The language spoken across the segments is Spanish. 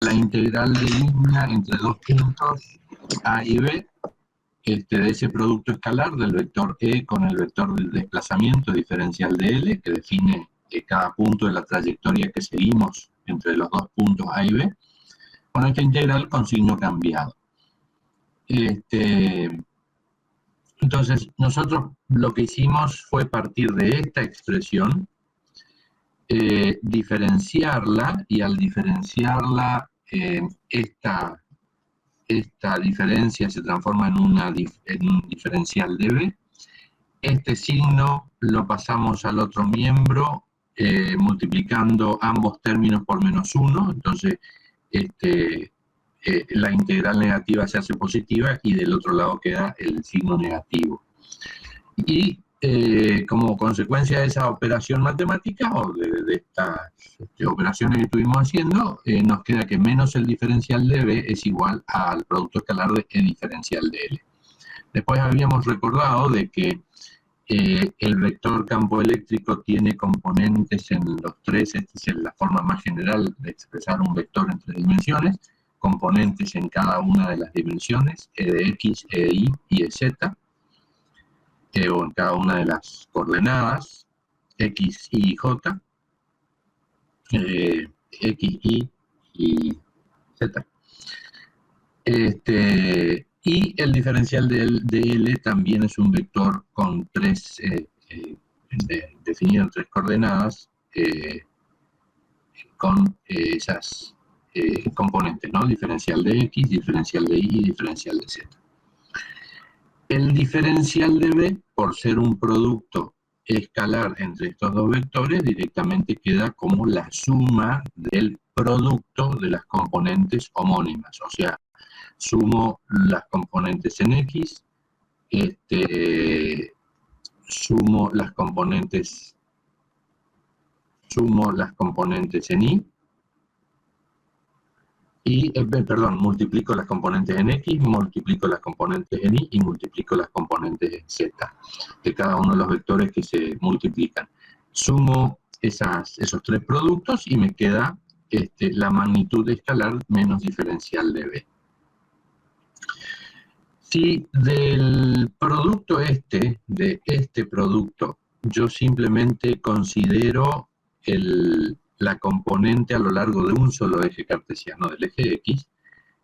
la integral de línea entre dos puntos A y B de ese producto escalar del vector E con el vector del desplazamiento diferencial de L, que define cada punto de la trayectoria que seguimos entre los dos puntos A y B, con esta integral con signo cambiado. Entonces, nosotros lo que hicimos fue partir de esta expresión, diferenciarla, y al diferenciarla, esta diferencia se transforma en un diferencial de B. Este signo lo pasamos al otro miembro, multiplicando ambos términos por -1, entonces la integral negativa se hace positiva y del otro lado queda el signo negativo. Y como consecuencia de esa operación matemática, o de estas operaciones que estuvimos haciendo, nos queda que menos el diferencial de B es igual al producto escalar de E diferencial de L. Después habíamos recordado de que el vector campo eléctrico tiene componentes en los tres, esta es la forma más general de expresar un vector en 3 dimensiones, componentes en cada una de las dimensiones, E de X, E de Y y E de Z, o en cada una de las coordenadas, X, Y y J, X, Y Z. Y el diferencial de L también es un vector con definido en 3 coordenadas, con esas componentes, ¿no? Diferencial de X, diferencial de Y y diferencial de Z. El diferencial de B, por ser un producto escalar entre estos dos vectores, directamente queda como la suma del producto de las componentes homónimas. O sea, sumo las componentes en X, sumo las componentes en Y, multiplico las componentes en X, multiplico las componentes en Y y multiplico las componentes en Z, de cada uno de los vectores que se multiplican. Sumo esos 3 productos y me queda la magnitud escalar menos diferencial de B. Si del producto de este producto, yo simplemente considero la componente a lo largo de un solo eje cartesiano del eje X,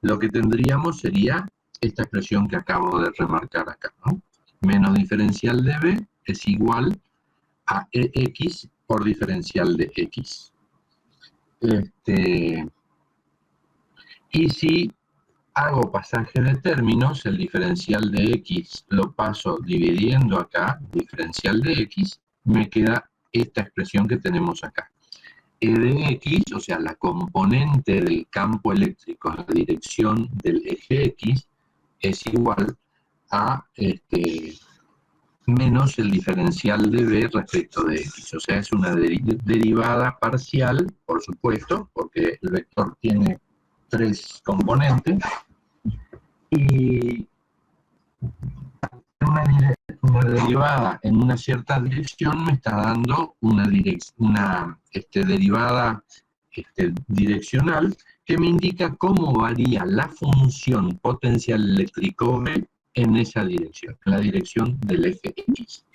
lo que tendríamos sería esta expresión que acabo de remarcar acá, ¿no? Menos diferencial de B es igual a EX por diferencial de X. Y si hago pasaje de términos, el diferencial de X lo paso dividiendo acá, diferencial de X, me queda esta expresión que tenemos acá. E de X, o sea, la componente del campo eléctrico en la dirección del eje X, es igual a menos el diferencial de B respecto de X. O sea, es una derivada parcial, por supuesto, porque el vector tiene 3 componentes, y una derivada en una cierta dirección me está dando una derivada direccional que me indica cómo varía la función potencial eléctrico B en esa dirección, en la dirección del eje X.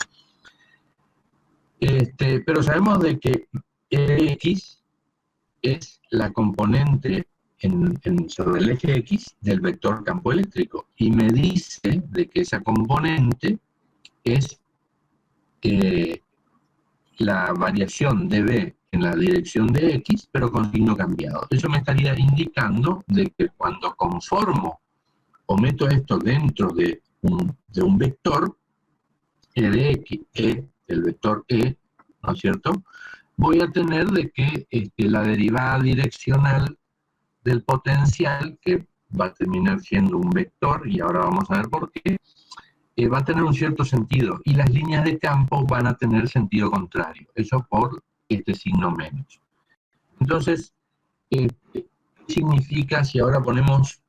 Pero sabemos de que X es la componente sobre el eje X del vector campo eléctrico, y me dice de que esa componente es la variación de B en la dirección de X, pero con signo cambiado. Eso me estaría indicando de que cuando conformo o meto esto dentro de un vector, E de X, el vector E, ¿no es cierto?, voy a tener de que la derivada direccional del potencial, que va a terminar siendo un vector, y ahora vamos a ver por qué, va a tener un cierto sentido, y las líneas de campo van a tener sentido contrario, eso por este signo menos. Entonces, ¿qué significa si ahora ponemos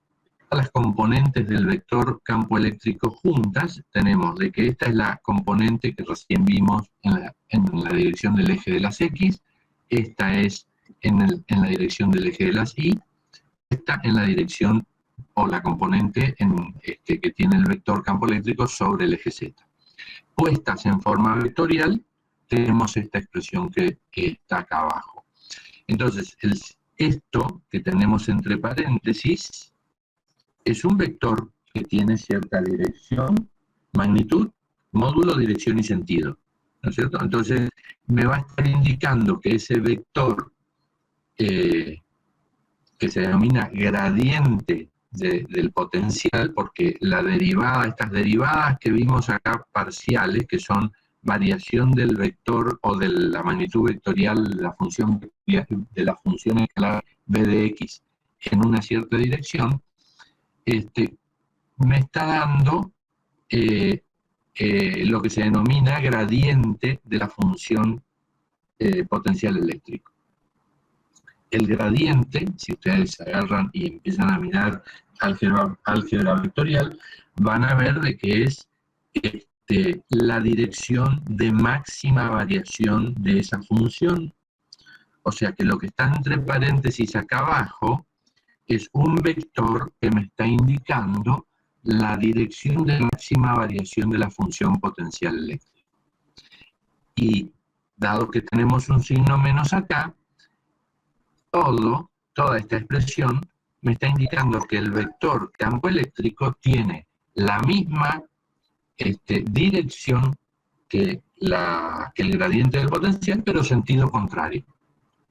a las componentes del vector campo eléctrico juntas? Tenemos de que esta es la componente que recién vimos en la dirección del eje de las X, esta es en la dirección del eje de las Y, puesta en la dirección o la componente que tiene el vector campo eléctrico sobre el eje Z. Puestas en forma vectorial, tenemos esta expresión que está acá abajo. Entonces, esto que tenemos entre paréntesis es un vector que tiene cierta dirección, magnitud, módulo, dirección y sentido, ¿no es cierto? Entonces, me va a estar indicando que ese vector que se denomina gradiente del potencial, porque la derivada, estas derivadas que vimos acá parciales, que son variación del vector o de la magnitud vectorial de la función escalar b de x en una cierta dirección, me está dando lo que se denomina gradiente de la función potencial eléctrico. El gradiente, si ustedes agarran y empiezan a mirar álgebra vectorial, van a ver de que es la dirección de máxima variación de esa función. O sea que lo que está entre paréntesis acá abajo es un vector que me está indicando la dirección de máxima variación de la función potencial eléctrica. Y dado que tenemos un signo menos acá, toda esta expresión me está indicando que el vector campo eléctrico tiene la misma dirección que el gradiente del potencial, pero sentido contrario.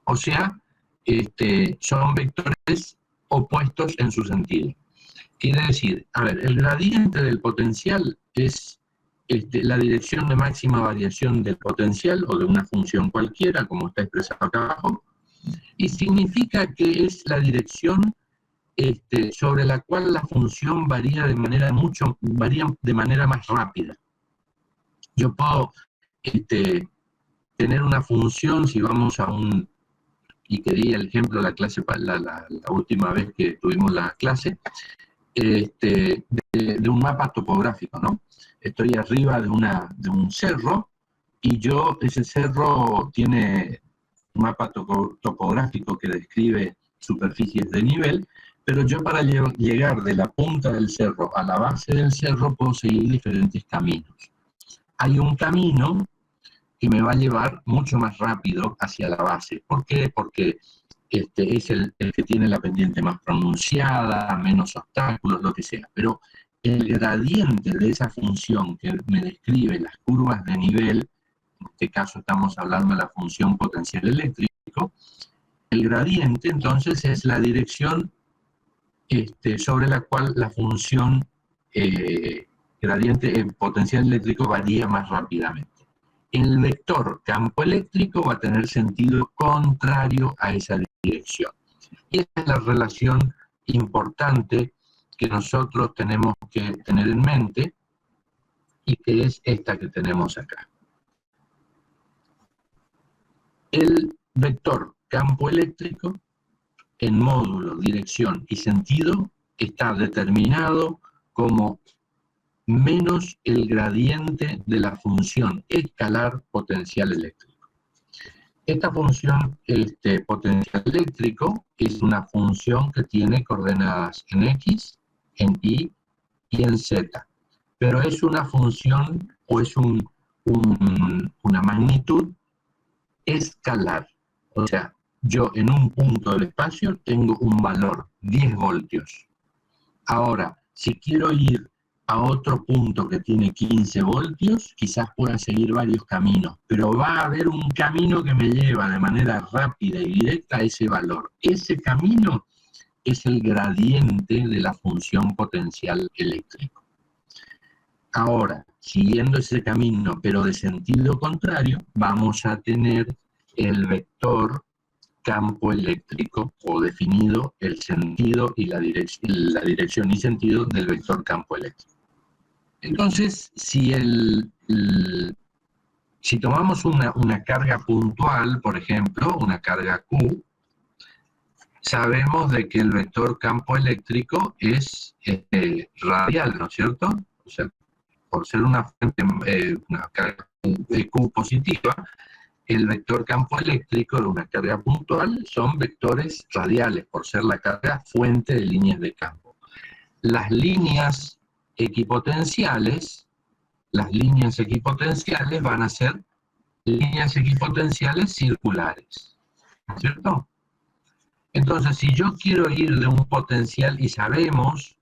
O sea, son vectores opuestos en su sentido. Quiere decir, a ver, el gradiente del potencial es la dirección de máxima variación del potencial o de una función cualquiera, como está expresado acá abajo, y significa que es la dirección sobre la cual la función varía de manera más rápida. Yo puedo tener una función, si vamos a y que di el ejemplo de la clase, la última vez que tuvimos la clase, de un mapa topográfico, ¿no? Estoy arriba de un cerro, y ese cerro tiene un mapa topográfico que describe superficies de nivel, pero yo para llegar de la punta del cerro a la base del cerro puedo seguir diferentes caminos. Hay un camino que me va a llevar mucho más rápido hacia la base. ¿Por qué? Porque es el que tiene la pendiente más pronunciada, menos obstáculos, lo que sea. Pero el gradiente de esa función que me describe las curvas de nivel, en este caso estamos hablando de la función potencial eléctrico, el gradiente entonces es la dirección sobre la cual la función gradiente en potencial eléctrico varía más rápidamente. El vector campo eléctrico va a tener sentido contrario a esa dirección. Y esta es la relación importante que nosotros tenemos que tener en mente, y que es esta que tenemos acá. El vector campo eléctrico en módulo, dirección y sentido está determinado como menos el gradiente de la función escalar potencial eléctrico. Esta función potencial eléctrico es una función que tiene coordenadas en X, en Y y en Z, pero es una función o es una magnitud escalar. O sea, yo en un punto del espacio tengo un valor, 10 voltios. Ahora, si quiero ir a otro punto que tiene 15 voltios, quizás pueda seguir varios caminos, pero va a haber un camino que me lleva de manera rápida y directa a ese valor. Ese camino es el gradiente de la función potencial eléctrico. Ahora, siguiendo ese camino, pero de sentido contrario, vamos a tener el vector campo eléctrico, o definido el sentido y la dirección y sentido del vector campo eléctrico. Entonces, si tomamos una carga puntual, por ejemplo, una carga Q, sabemos de que el vector campo eléctrico es radial, ¿no es cierto? O sea, por ser una carga Q positiva, el vector campo eléctrico de una carga puntual son vectores radiales, por ser la carga fuente de líneas de campo. Las líneas equipotenciales van a ser líneas equipotenciales circulares, ¿no es cierto? Entonces, si yo quiero ir de un potencial, y sabemos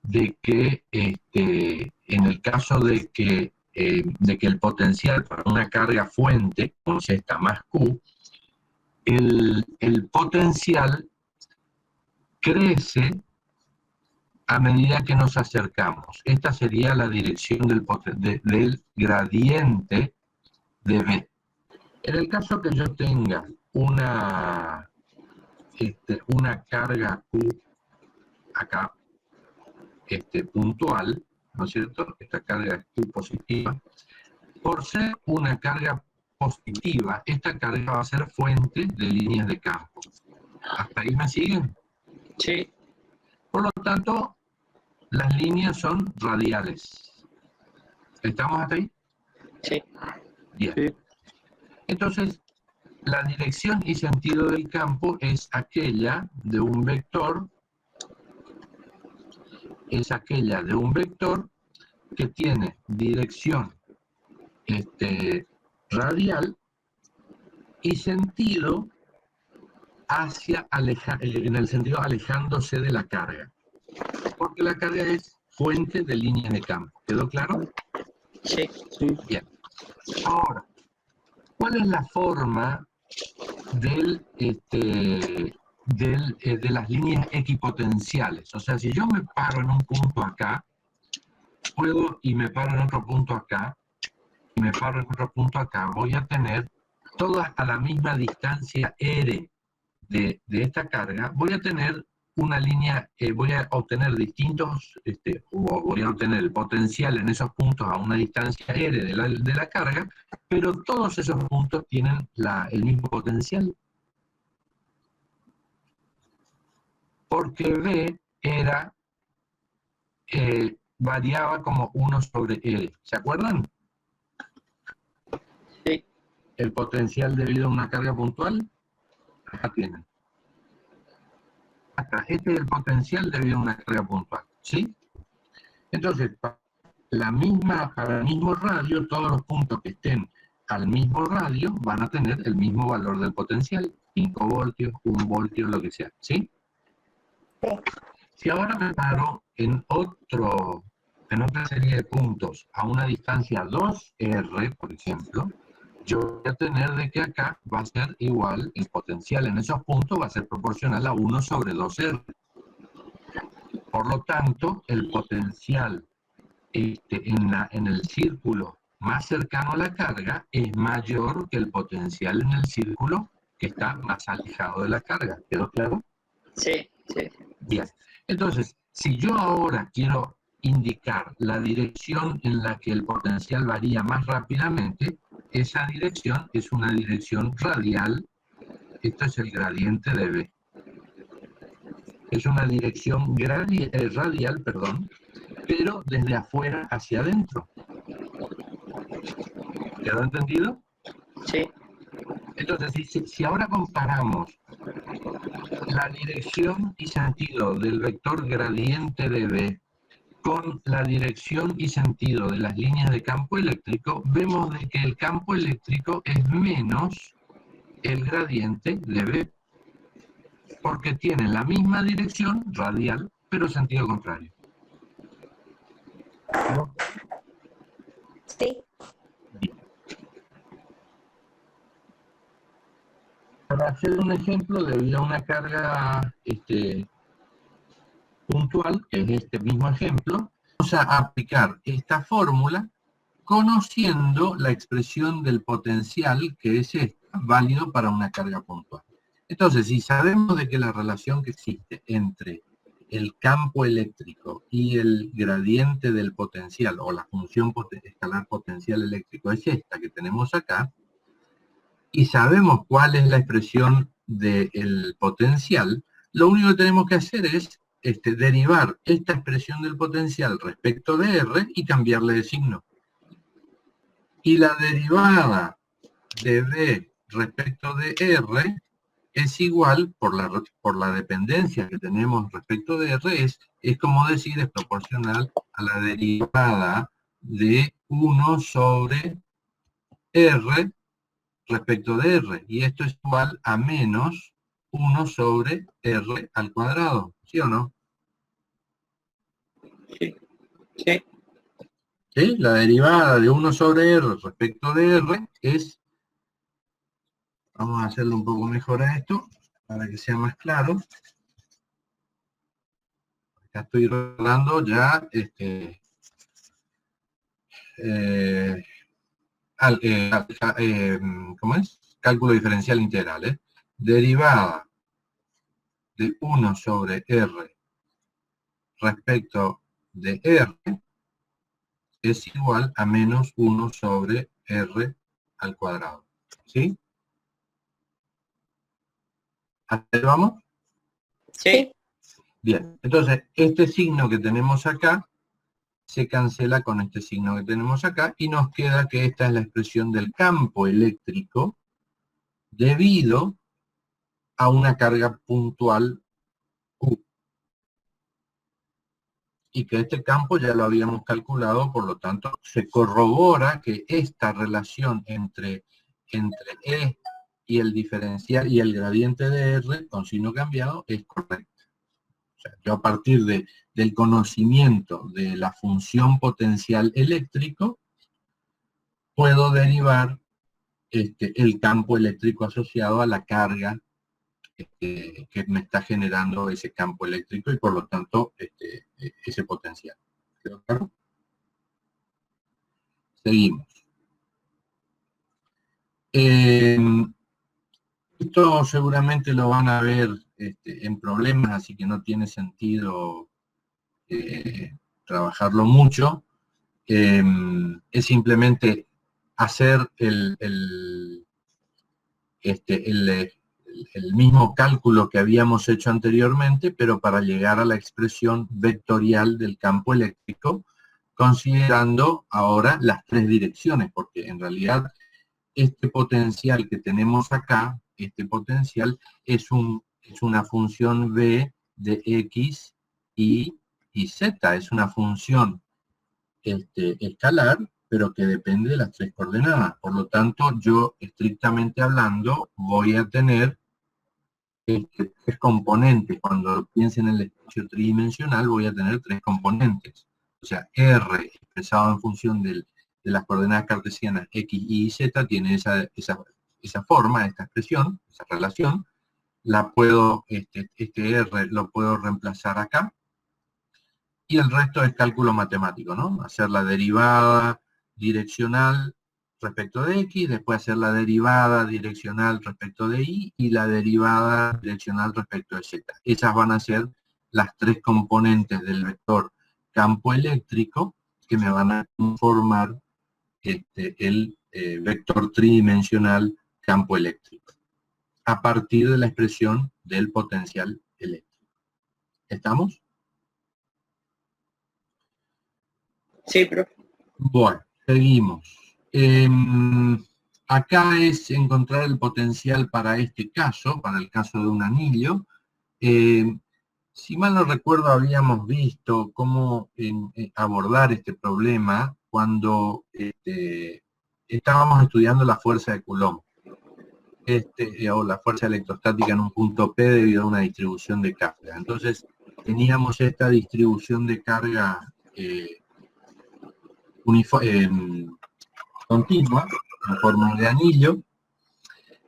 de que en el caso de que el potencial para una carga fuente, como es esta más Q, el potencial crece a medida que nos acercamos. Esta sería la dirección del gradiente de V. En el caso que yo tenga una carga Q acá, puntual, ¿no es cierto? Esta carga es Q positiva. Por ser una carga positiva, esta carga va a ser fuente de líneas de campo. ¿Hasta ahí me siguen? Sí. Por lo tanto, las líneas son radiales. ¿Estamos hasta ahí? Sí. Bien. Sí. Entonces, la dirección y sentido del campo es aquella de un vector, que tiene dirección radial y sentido en el sentido alejándose de la carga. Porque la carga es fuente de línea de campo. ¿Quedó claro? Sí. Bien. Ahora, ¿cuál es la forma de las líneas equipotenciales? O sea, si yo me paro en un punto acá, y me paro en otro punto acá, voy a tener todas a la misma distancia R de esta carga, voy a tener una línea, voy a obtener voy a obtener el potencial en esos puntos a una distancia R de la carga, pero todos esos puntos tienen el mismo potencial. Porque V variaba como 1 sobre R. ¿Se acuerdan? Sí. El potencial debido a una carga puntual, acá tienen. Acá, este es el potencial debido a una carga puntual, ¿sí? Entonces, para el mismo radio, todos los puntos que estén al mismo radio van a tener el mismo valor del potencial, 5 voltios, 1 voltio, lo que sea, ¿sí? Si ahora me paro en otra serie de puntos a una distancia 2R, por ejemplo, yo voy a tener de que acá va a ser igual, el potencial en esos puntos va a ser proporcional a 1 sobre 2R. Por lo tanto, el potencial en el círculo más cercano a la carga es mayor que el potencial en el círculo que está más alejado de la carga. ¿Quedó claro? Sí. Bien. Entonces, si yo ahora quiero indicar la dirección en la que el potencial varía más rápidamente, esa dirección es una dirección radial. Esto es el gradiente de V. Es una dirección radial, pero desde afuera hacia adentro. ¿Quedó entendido? Sí. Entonces, si ahora comparamos la dirección y sentido del vector gradiente de V con la dirección y sentido de las líneas de campo eléctrico, vemos de que el campo eléctrico es menos el gradiente de V, porque tienen la misma dirección radial, pero sentido contrario. ¿No? Sí. Bien. Para hacer un ejemplo, debido a una carga puntual, que es este mismo ejemplo, vamos a aplicar esta fórmula conociendo la expresión del potencial que es válido para una carga puntual. Entonces, si sabemos de que la relación que existe entre el campo eléctrico y el gradiente del potencial, o la función escalar potencial eléctrico, es esta que tenemos acá, y sabemos cuál es la expresión del potencial, lo único que tenemos que hacer es derivar esta expresión del potencial respecto de R y cambiarle de signo. Y la derivada de B respecto de R es igual, por la dependencia que tenemos respecto de R, es como decir, es proporcional a la derivada de 1 sobre R respecto de R. Y esto es igual a menos 1 sobre R al cuadrado. ¿Sí o no? Sí. Sí. ¿Sí? La derivada de 1 sobre R respecto de R es... Vamos a hacerlo un poco mejor a esto, para que sea más claro. Ya estoy rodando ya ¿cómo es? Cálculo diferencial integral. Derivada de 1 sobre R respecto de R es igual a menos 1 sobre R al cuadrado. ¿Sí? ¿Hasta ahí vamos? Sí. Bien, entonces este signo que tenemos acá se cancela con este signo que tenemos acá y nos queda que esta es la expresión del campo eléctrico debido a una carga puntual Q. Y que este campo ya lo habíamos calculado, por lo tanto se corrobora que esta relación entre E y el diferencial y el gradiente de R con signo cambiado es correcta. O sea, yo a partir del conocimiento de la función potencial eléctrico puedo derivar el campo eléctrico asociado a la carga que me está generando ese campo eléctrico y por lo tanto ese potencial. ¿Quedó claro? Seguimos. Esto seguramente lo van a ver en problemas, así que no tiene sentido trabajarlo mucho. Es simplemente hacer el mismo cálculo que habíamos hecho anteriormente, pero para llegar a la expresión vectorial del campo eléctrico, considerando ahora las tres direcciones, porque en realidad este potencial que tenemos acá, este potencial es una función v de x, y z, es una función escalar, pero que depende de las tres coordenadas. Por lo tanto, yo, estrictamente hablando, voy a tener tres componentes. Cuando piensen en el espacio tridimensional, voy a tener tres componentes. O sea, R expresado en función de las coordenadas cartesianas X, Y y Z tiene esa forma, esta expresión, esa relación. La puedo, este R lo puedo reemplazar acá. Y el resto es cálculo matemático, ¿no? Hacer la derivada direccional respecto de X, después hacer la derivada direccional respecto de Y y la derivada direccional respecto de Z. Esas van a ser las tres componentes del vector campo eléctrico que me van a conformar el vector tridimensional campo eléctrico, a partir de la expresión del potencial eléctrico. ¿Estamos? Sí, profe. Bueno, seguimos. Acá es encontrar el potencial para este caso, para el caso de un anillo. Si mal no recuerdo, habíamos visto cómo abordar este problema cuando estábamos estudiando la fuerza de Coulomb, o la fuerza electrostática en un punto P debido a una distribución de carga. Entonces, teníamos esta distribución de carga continua, en forma de anillo,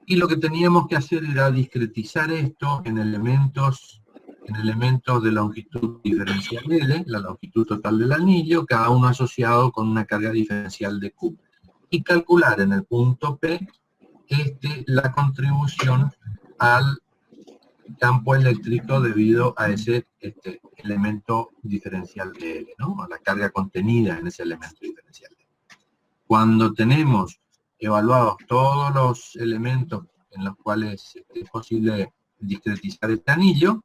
y lo que teníamos que hacer era discretizar esto en elementos de longitud diferencial L, la longitud total del anillo, cada uno asociado con una carga diferencial de Q, y calcular en el punto P la contribución al campo eléctrico debido a ese elemento diferencial de L, ¿no? A la carga contenida en ese elemento diferencial de L. Cuando tenemos evaluados todos los elementos en los cuales es posible discretizar este anillo,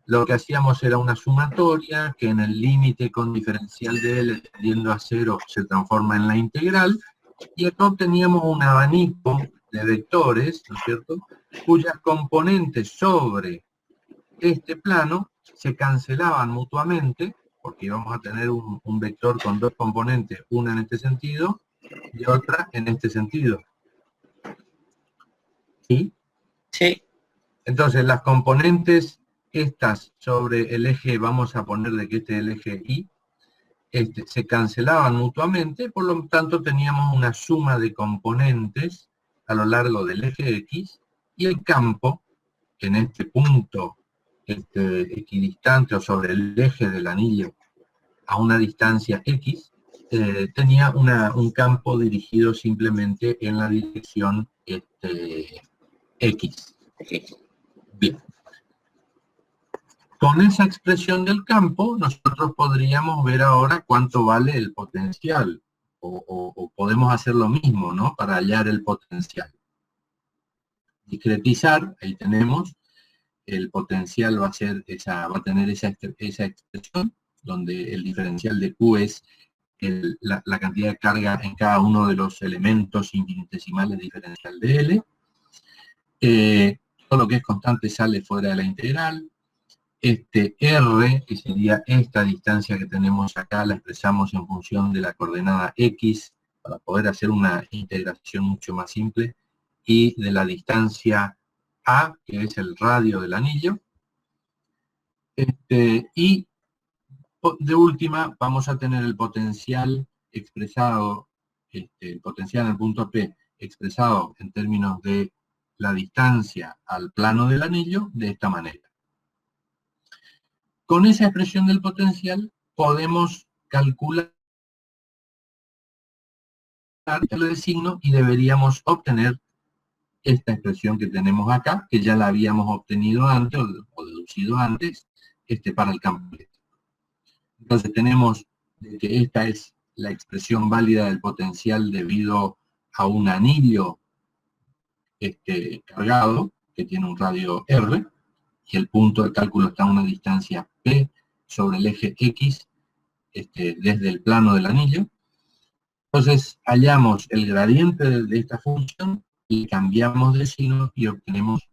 lo que hacíamos era una sumatoria que en el límite con diferencial de L tendiendo a 0 se transforma en la integral, Y acá obteníamos un abanico de vectores, ¿no es cierto?, cuyas componentes sobre este plano se cancelaban mutuamente, porque íbamos a tener un vector con dos componentes, una en este sentido y otra en este sentido. ¿Sí? Sí. Entonces, las componentes estas sobre el eje, vamos a poner de que este es el eje Y, se cancelaban mutuamente, por lo tanto teníamos una suma de componentes a lo largo del eje X, y el campo, en este punto equidistante o sobre el eje del anillo a una distancia X, tenía un campo dirigido simplemente en la dirección X. Bien. Con esa expresión del campo, nosotros podríamos ver ahora cuánto vale el potencial, o podemos hacer lo mismo, ¿no?, para hallar el potencial. Discretizar, ahí tenemos, el potencial va a tener esa expresión, donde el diferencial de Q es la cantidad de carga en cada uno de los elementos infinitesimales diferencial de L. Todo lo que es constante sale fuera de la integral. R, que sería esta distancia que tenemos acá, la expresamos en función de la coordenada X, para poder hacer una integración mucho más simple, y de la distancia A, que es el radio del anillo. Y de última, vamos a tener el potencial expresado, el potencial en el punto P, expresado en términos de la distancia al plano del anillo, de esta manera. Con esa expresión del potencial podemos calcular el de signo y deberíamos obtener esta expresión que tenemos acá, que ya la habíamos obtenido antes o deducido antes, para el campo eléctrico. Entonces tenemos que esta es la expresión válida del potencial debido a un anillo cargado, que tiene un radio R, y el punto de cálculo está a una distancia P sobre el eje X, desde el plano del anillo. Entonces hallamos el gradiente de esta función y cambiamos de signo y obtenemos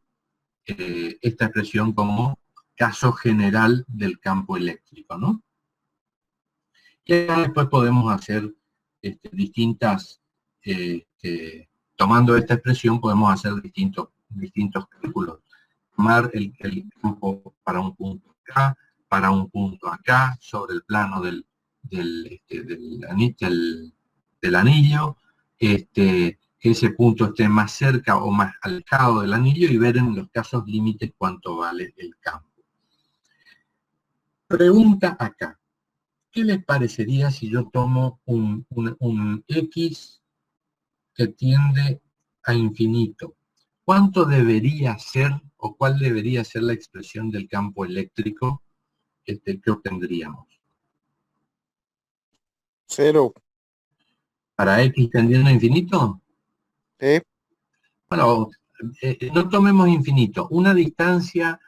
esta expresión como caso general del campo eléctrico, ¿no? Y después podemos hacer distintas, tomando esta expresión podemos hacer distintos cálculos. Tomar el campo para un punto acá, para un punto acá, sobre el plano del anillo, que ese punto esté más cerca o más alejado del anillo, y ver en los casos límites cuánto vale el campo. Pregunta acá. ¿Qué les parecería si yo tomo un X que tiende a infinito? ¿Cuánto debería ser, o cuál debería ser la expresión del campo eléctrico que obtendríamos? 0. ¿Para X tendiendo a infinito? Sí. Bueno, no tomemos infinito. Una distancia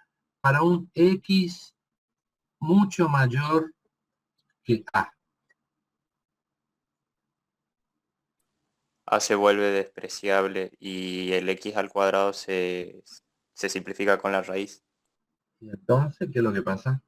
para un X mucho mayor que A. A se vuelve despreciable y el x al cuadrado se simplifica con la raíz. Y entonces, ¿qué es lo que pasa?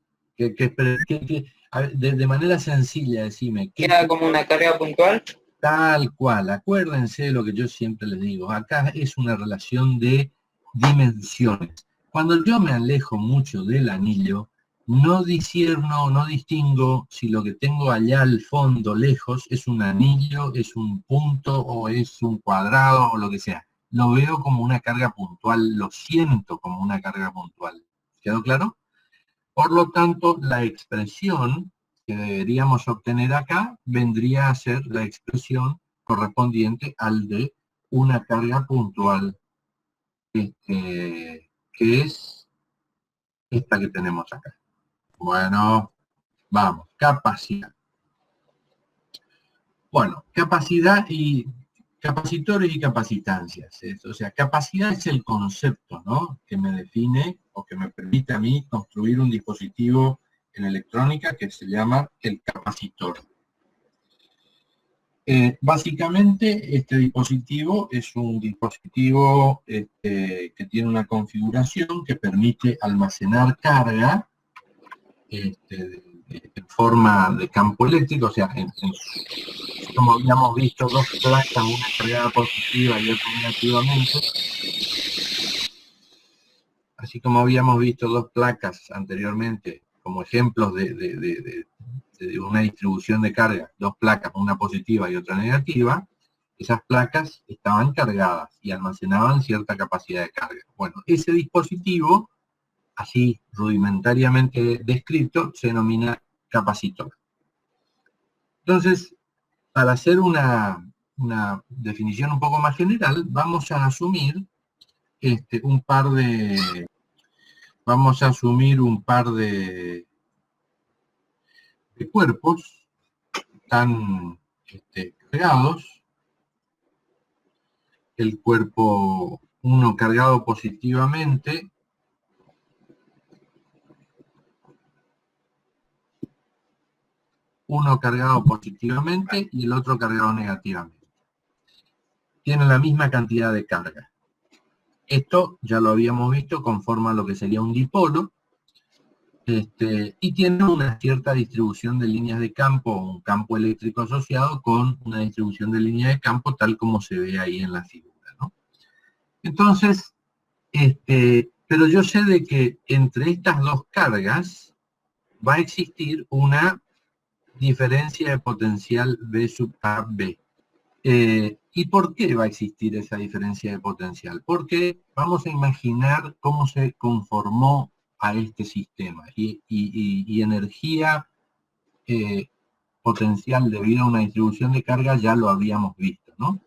A ver, de manera sencilla, decime. Queda como una carga puntual. Tal cual, acuérdense de lo que yo siempre les digo. Acá es una relación de dimensiones. Cuando yo me alejo mucho del anillo, no discierno, no distingo si lo que tengo allá al fondo, lejos, es un anillo, es un punto, o es un cuadrado, o lo que sea. Lo veo como una carga puntual, lo siento como una carga puntual. ¿Quedó claro? Por lo tanto, la expresión que deberíamos obtener acá vendría a ser la expresión correspondiente al de una carga puntual, que es esta que tenemos acá. Bueno, vamos, capacidad. Bueno, capacidad y capacitores y capacitancias. O sea, capacidad es el concepto, ¿no?, que me define o que me permite a mí construir un dispositivo en electrónica que se llama el capacitor. Básicamente este dispositivo es un dispositivo que tiene una configuración que permite almacenar carga en forma de campo eléctrico, o sea, como habíamos visto dos placas, una cargada positiva y otra negativamente, así como habíamos visto dos placas anteriormente como ejemplos de una distribución de carga, dos placas, una positiva y otra negativa, esas placas estaban cargadas y almacenaban cierta capacidad de carga. Bueno, ese dispositivo, así rudimentariamente descrito, se denomina capacitor. Entonces, para hacer una definición un poco más general, vamos a asumir un par de cuerpos tan cargados. El cuerpo 1 cargado positivamente, y el otro cargado negativamente. Tienen la misma cantidad de carga. Esto ya lo habíamos visto, conforma lo que sería un dipolo, y tiene una cierta distribución de líneas de campo, un campo eléctrico asociado con una distribución de líneas de campo tal como se ve ahí en la figura, ¿no? Entonces, pero yo sé de que entre estas dos cargas va a existir una diferencia de potencial V sub A B. ¿Y por qué va a existir esa diferencia de potencial? Porque vamos a imaginar cómo se conformó a este sistema y energía potencial debido a una distribución de carga ya lo habíamos visto, ¿no?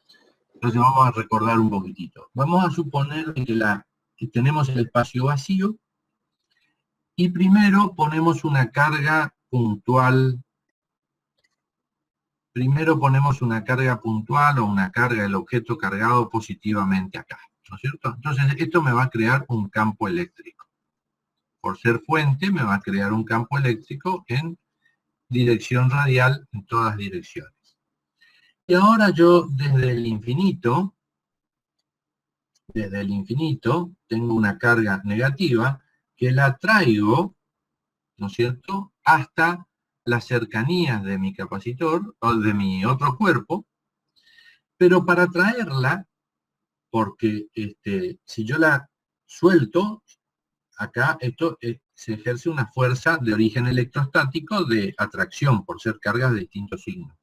Entonces vamos a recordar un poquitito. Vamos a suponer que tenemos el espacio vacío y primero ponemos una carga puntual. Primero ponemos una carga puntual o una carga del objeto cargado positivamente acá, ¿no es cierto? Entonces esto me va a crear un campo eléctrico. Por ser fuente me va a crear un campo eléctrico en dirección radial en todas direcciones. Y ahora yo desde el infinito tengo una carga negativa que la traigo, ¿no es cierto?, hasta las cercanías de mi capacitor o de mi otro cuerpo, pero para traerla, porque si yo la suelto, acá esto se ejerce una fuerza de origen electrostático de atracción por ser cargas de distintos signos.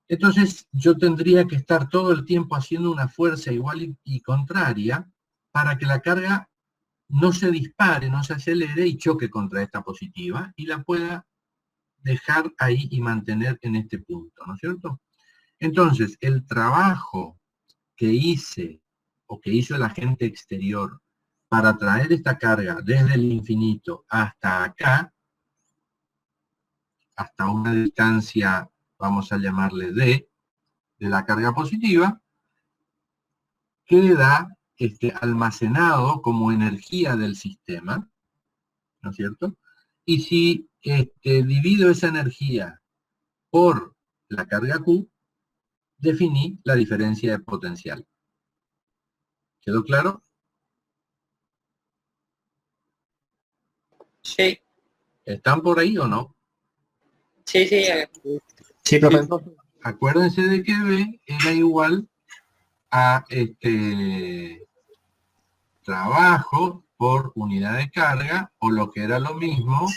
Entonces yo tendría que estar todo el tiempo haciendo una fuerza igual y contraria para que la carga no se dispare, no se acelere y choque contra esta positiva y la pueda dejar ahí y mantener en este punto, ¿no es cierto? Entonces, el trabajo que hice o que hizo el agente exterior para traer esta carga desde el infinito hasta acá, hasta una distancia, vamos a llamarle D, de la carga positiva, queda almacenado como energía del sistema, ¿no es cierto? Y si divido esa energía por la carga Q, definí la diferencia de potencial. ¿Quedó claro? Sí, ¿Están por ahí o no? sí, sí. Sí, profesor. Acuérdense de que B era igual a trabajo por unidad de carga, o lo que era lo mismo,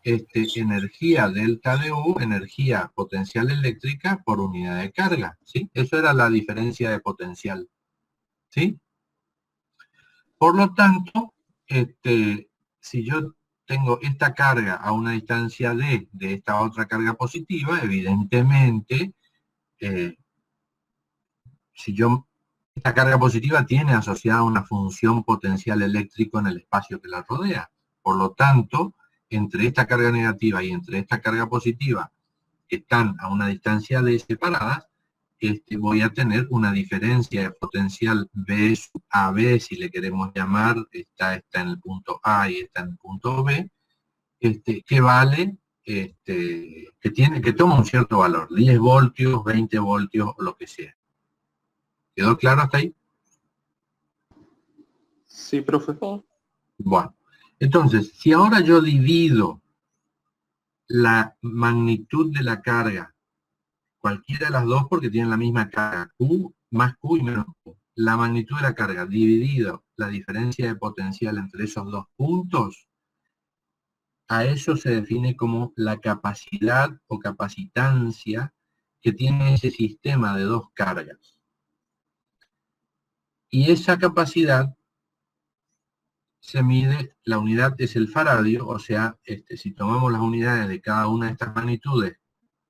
energía delta de U, energía potencial eléctrica por unidad de carga, ¿sí? Eso era la diferencia de potencial, ¿sí? Por lo tanto, si yo tengo esta carga a una distancia D de esta otra carga positiva, evidentemente, esta carga positiva tiene asociada una función potencial eléctrico en el espacio que la rodea. Por lo tanto, entre esta carga negativa y entre esta carga positiva, que están a una distancia D separadas, voy a tener una diferencia de potencial B sub AB, si le queremos llamar, está en el punto A y está en el punto B, que vale que toma un cierto valor, 10 voltios, 20 voltios, o lo que sea. ¿Quedó claro hasta ahí? Sí, profe. Sí. Bueno, entonces, si ahora yo divido la magnitud de la carga, cualquiera de las dos porque tienen la misma carga, Q más Q y menos Q, la magnitud de la carga dividido la diferencia de potencial entre esos dos puntos, a eso se define como la capacidad o capacitancia que tiene ese sistema de dos cargas. Y esa capacidad se mide, la unidad es el faradio, o sea, si tomamos las unidades de cada una de estas magnitudes,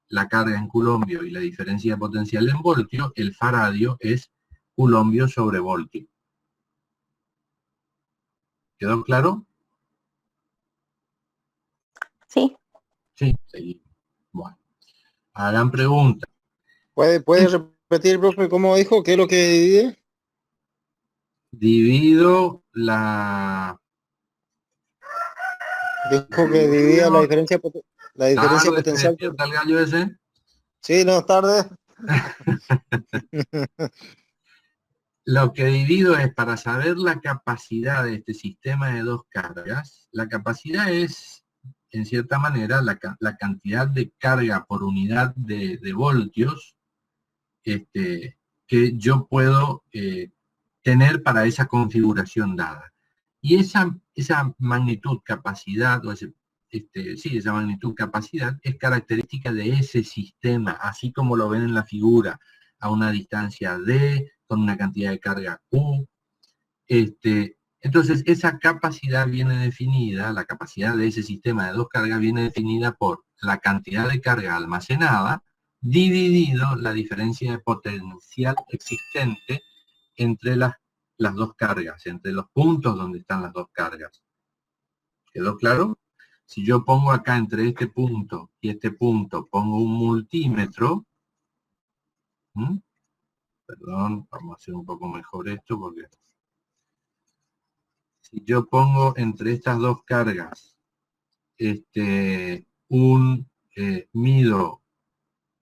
la carga en culombio y la diferencia de potencial en voltio, el faradio es culombio sobre voltio. ¿Quedó claro? Sí. Sí, seguimos. Bueno, hagan preguntas. ¿Puede repetir, profe, cómo dijo? ¿Qué es lo que divide? Divido la... Dijo que dividía la diferencia, Tarde, se potencial. despierta el gallo ese. Sí, no, tarde. Lo que divido es para saber la capacidad de este sistema de dos cargas. La capacidad es, en cierta manera, la cantidad de carga por unidad de voltios que yo puedo tener para esa configuración dada. Y esa magnitud capacidad, o esa magnitud capacidad es característica de ese sistema, así como lo ven en la figura, a una distancia D, con una cantidad de carga Q. Entonces, esa capacidad viene definida, la capacidad de ese sistema de dos cargas viene definida por la cantidad de carga almacenada dividido la diferencia de potencial existente entre las dos cargas, entre los puntos donde están las dos cargas. ¿Quedó claro? Si yo pongo acá entre este punto y este punto, pongo un multímetro, perdón, vamos a hacer un poco mejor esto porque... Si yo pongo entre estas dos cargas, mido,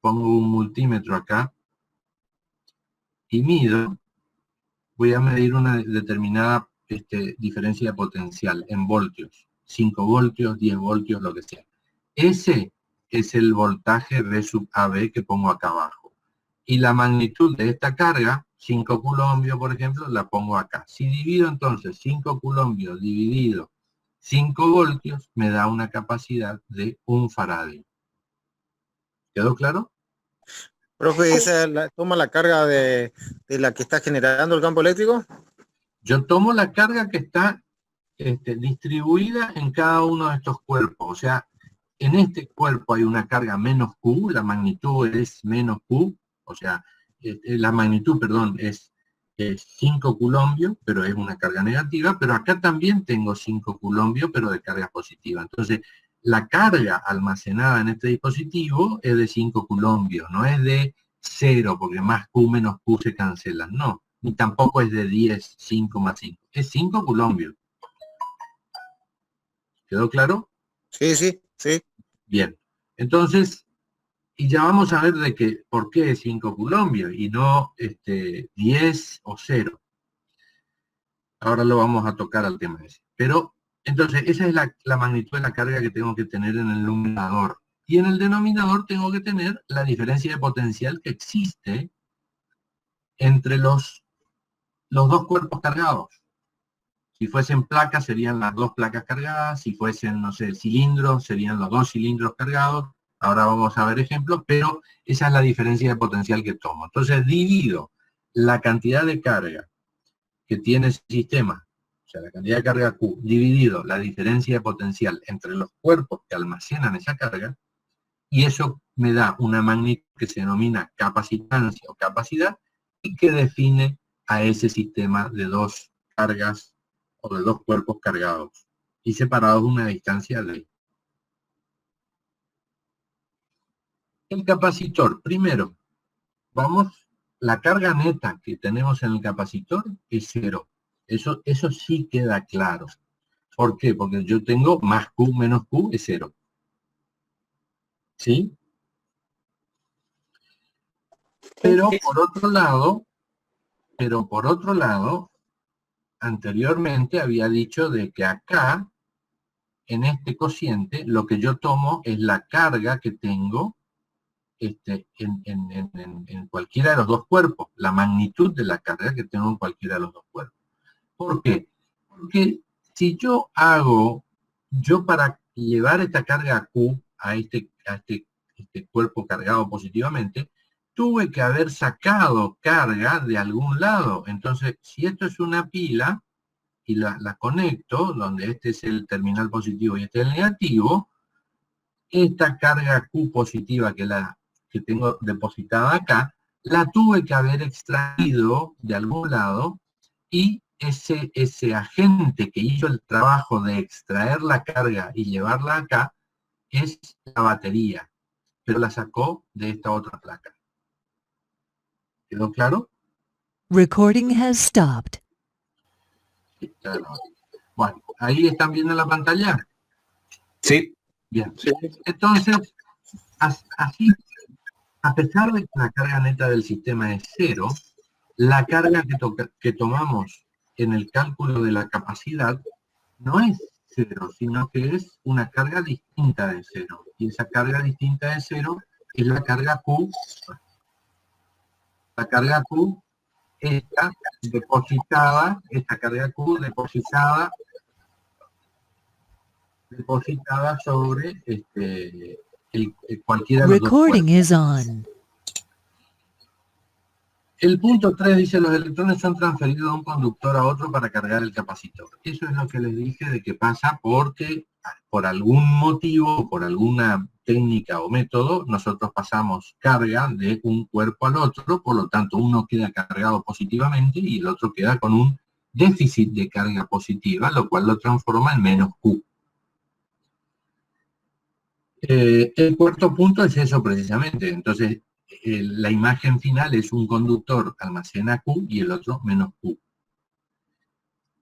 pongo un multímetro acá, y mido, voy a medir una determinada diferencia de potencial en voltios, 5 voltios, 10 voltios, lo que sea. Ese es el voltaje V sub AB que pongo acá abajo. Y la magnitud de esta carga, 5 culombios, por ejemplo, la pongo acá. Si divido entonces 5 culombios dividido 5 voltios, me da una capacidad de 1 faradio. ¿Quedó claro? Profe, ¿toma la carga de la que está generando el campo eléctrico? Yo tomo la carga que está distribuida en cada uno de estos cuerpos. O sea, en este cuerpo hay una carga menos Q, la magnitud es menos Q, o sea, la magnitud, perdón, es 5 culombios, pero es una carga negativa, pero acá también tengo 5 culombios, pero de carga positiva. Entonces, la carga almacenada en este dispositivo es de 5 culombios, no es de 0, porque más Q menos Q se cancelan, no. Ni tampoco es de 10, 5 más 5. Es 5 culombios. ¿Quedó claro? Sí, sí, sí. Bien. Entonces, y ya vamos a ver de que por qué es 5 culombios y no 10 o 0. Ahora lo vamos a tocar al tema ese. Pero, entonces, esa es la magnitud de la carga que tengo que tener en el numerador. Y en el denominador tengo que tener la diferencia de potencial que existe entre los dos cuerpos cargados. Si fuesen placas, serían las dos placas cargadas. Si fuesen, no sé, cilindros, serían los dos cilindros cargados. Ahora vamos a ver ejemplos, pero esa es la diferencia de potencial que tomo. Entonces, divido la cantidad de carga que tiene el sistema, o sea, la cantidad de carga Q, dividido la diferencia de potencial entre los cuerpos que almacenan esa carga, y eso me da una magnitud que se denomina capacitancia o capacidad, y que define a ese sistema de dos cargas o de dos cuerpos cargados y separados una distancia de. El capacitor, primero, la carga neta que tenemos en el capacitor es 0. Eso sí queda claro. ¿Por qué? Porque yo tengo más Q menos Q es 0. ¿sí? Pero por otro lado, anteriormente había dicho de que acá, en este cociente, lo que yo tomo es la carga que tengo en cualquiera de los dos cuerpos, la magnitud de la carga que tengo en cualquiera de los dos cuerpos. ¿Por qué? Porque si yo para llevar esta carga Q a este cuerpo cargado positivamente, tuve que haber sacado carga de algún lado. Entonces, si esto es una pila y la conecto, donde este es el terminal positivo y este es el negativo, esta carga Q positiva que tengo depositada acá, la tuve que haber extraído de algún lado, y ese agente que hizo el trabajo de extraer la carga y llevarla acá es la batería, pero la sacó de esta otra placa. ¿Quedó claro? Recording has stopped. Sí, claro. Bueno, ahí están viendo la pantalla. Sí. Bien. Entonces, así, a pesar de que la carga neta del sistema es 0, la carga que tomamos en el cálculo de la capacidad no es 0, sino que es una carga distinta de 0. Y esa carga distinta de 0 es la carga Q. La carga Q está depositada, esta carga Q depositada sobre cualquiera de los dos Recording cuerpos. is on. El punto 3 dice: los electrones son transferidos de un conductor a otro para cargar el capacitor. Eso es lo que les dije de que pasa porque por algún motivo, por alguna técnica o método, nosotros pasamos carga de un cuerpo al otro, por lo tanto uno queda cargado positivamente y el otro queda con un déficit de carga positiva, lo cual lo transforma en menos Q. El cuarto punto es eso precisamente. Entonces, la imagen final es un conductor almacena Q y el otro menos Q.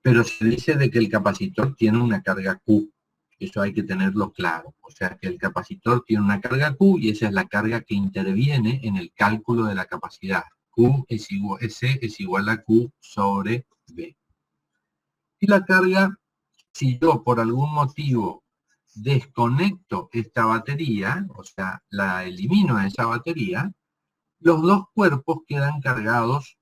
Pero se dice de que el capacitor tiene una carga Q. Eso hay que tenerlo claro. O sea, que el capacitor tiene una carga Q y esa es la carga que interviene en el cálculo de la capacidad. S es igual a Q sobre B. Y la carga, si yo por algún motivo desconecto esta batería, o sea, la elimino de esa batería, los dos cuerpos quedan cargados,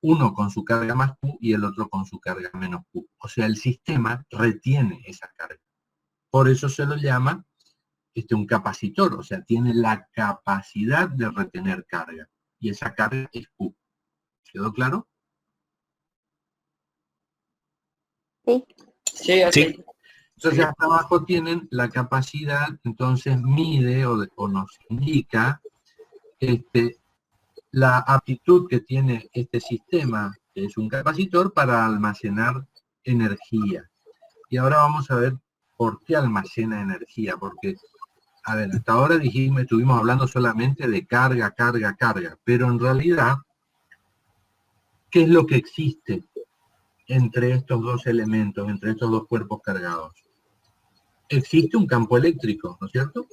uno con su carga más Q y el otro con su carga menos Q. O sea, el sistema retiene esa carga. Por eso se lo llama un capacitor, o sea, tiene la capacidad de retener carga. Y esa carga es Q. ¿Quedó claro? Sí. Sí, ok. Sí. Entonces hasta abajo tienen la capacidad, entonces mide o nos indica la aptitud que tiene este sistema, que es un capacitor, para almacenar energía. Y ahora vamos a ver por qué almacena energía, porque, a ver, hasta ahora estuvimos hablando solamente de carga, pero en realidad, ¿qué es lo que existe entre estos dos elementos, entre estos dos cuerpos cargados? Existe un campo eléctrico, ¿no es cierto?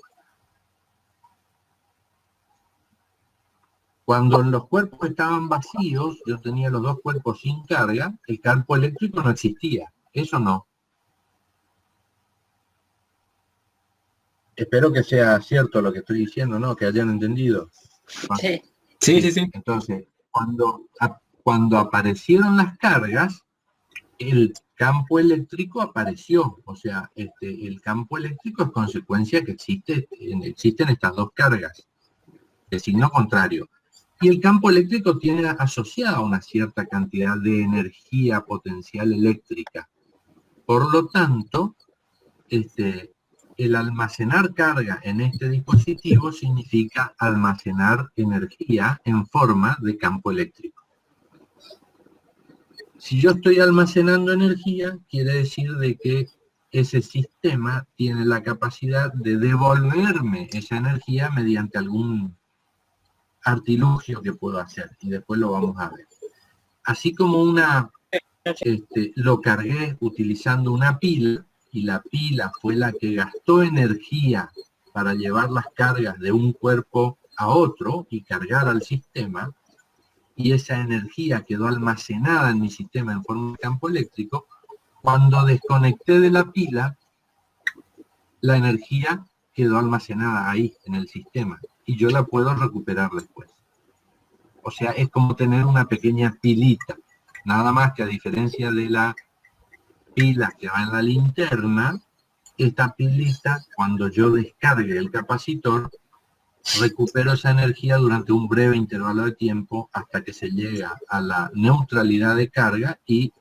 Cuando los cuerpos estaban vacíos, yo tenía los dos cuerpos sin carga, el campo eléctrico no existía. Eso no. Espero que sea cierto lo que estoy diciendo, ¿no? Que hayan entendido. Sí. Sí. Entonces, cuando aparecieron las cargas, el campo eléctrico apareció. O sea, el campo eléctrico es consecuencia que existen estas dos cargas, de signo contrario. Y el campo eléctrico tiene asociada una cierta cantidad de energía potencial eléctrica. Por lo tanto, el almacenar carga en este dispositivo significa almacenar energía en forma de campo eléctrico. Si yo estoy almacenando energía, quiere decir de que ese sistema tiene la capacidad de devolverme esa energía mediante algún artilugio que puedo hacer, y después lo vamos a ver. Así como lo cargué utilizando una pila, y la pila fue la que gastó energía para llevar las cargas de un cuerpo a otro y cargar al sistema, y esa energía quedó almacenada en mi sistema en forma de campo eléctrico. Cuando desconecté de la pila, la energía quedó almacenada ahí en el sistema y yo la puedo recuperar después. O sea, es como tener una pequeña pilita, nada más que a diferencia de la pila que va en la linterna, esta pilita, cuando yo descargue el capacitor, recupero esa energía durante un breve intervalo de tiempo hasta que se llega a la neutralidad de carga y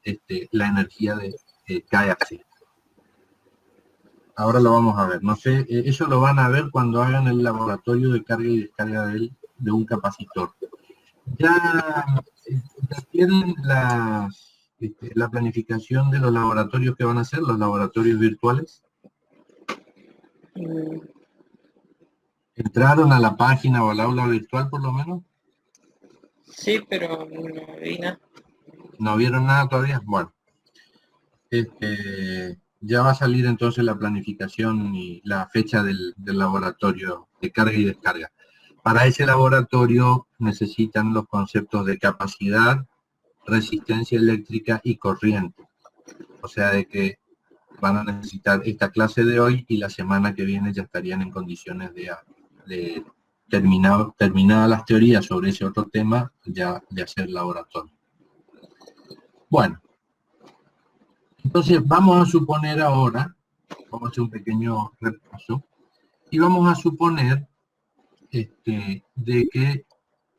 la energía cae así. Ahora lo vamos a ver. No sé, eso lo van a ver cuando hagan el laboratorio de carga y descarga de un capacitor. Ya tienen la planificación de los laboratorios que van a hacer, los laboratorios virtuales. ¿Entraron a la página o al aula virtual por lo menos? Sí, pero no vi nada. ¿No vieron nada todavía? Bueno. Ya va a salir entonces la planificación y la fecha del laboratorio de carga y descarga. Para ese laboratorio necesitan los conceptos de capacidad, resistencia eléctrica y corriente. O sea, de que van a necesitar esta clase de hoy y la semana que viene ya estarían en condiciones de terminadas las teorías sobre ese otro tema, ya de hacer laboratorio. Bueno. Entonces vamos a suponer ahora, vamos a hacer un pequeño repaso, y vamos a suponer de que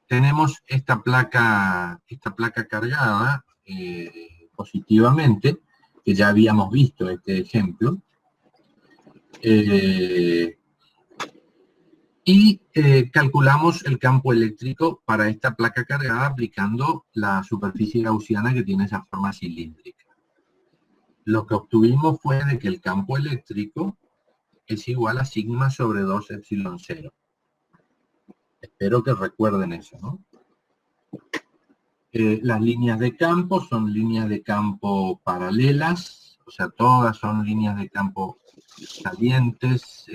tenemos esta placa cargada positivamente, que ya habíamos visto este ejemplo, y calculamos el campo eléctrico para esta placa cargada aplicando la superficie gaussiana que tiene esa forma cilíndrica. Lo que obtuvimos fue de que el campo eléctrico es igual a sigma sobre 2 epsilon 0. Espero que recuerden eso, ¿no? Las líneas de campo son líneas de campo paralelas, o sea, todas son líneas de campo salientes,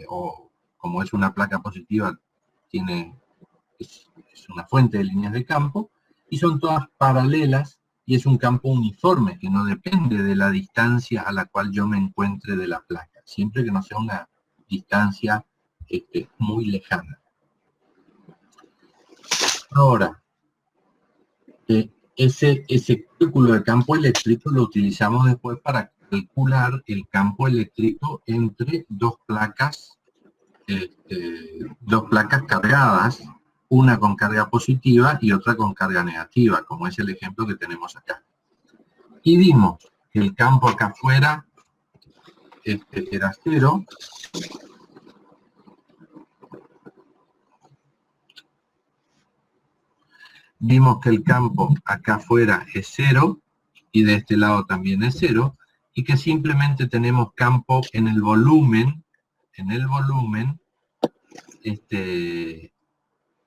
o como es una placa positiva, es una fuente de líneas de campo, y son todas paralelas, y es un campo uniforme que no depende de la distancia a la cual yo me encuentre de la placa, siempre que no sea una distancia muy lejana. Ahora, ese cálculo de campo eléctrico lo utilizamos después para calcular el campo eléctrico entre dos placas cargadas, una con carga positiva y otra con carga negativa, como es el ejemplo que tenemos acá. Y vimos que el campo acá afuera era 0. Vimos que el campo acá afuera es 0 y de este lado también es 0, y que simplemente tenemos campo en el volumen,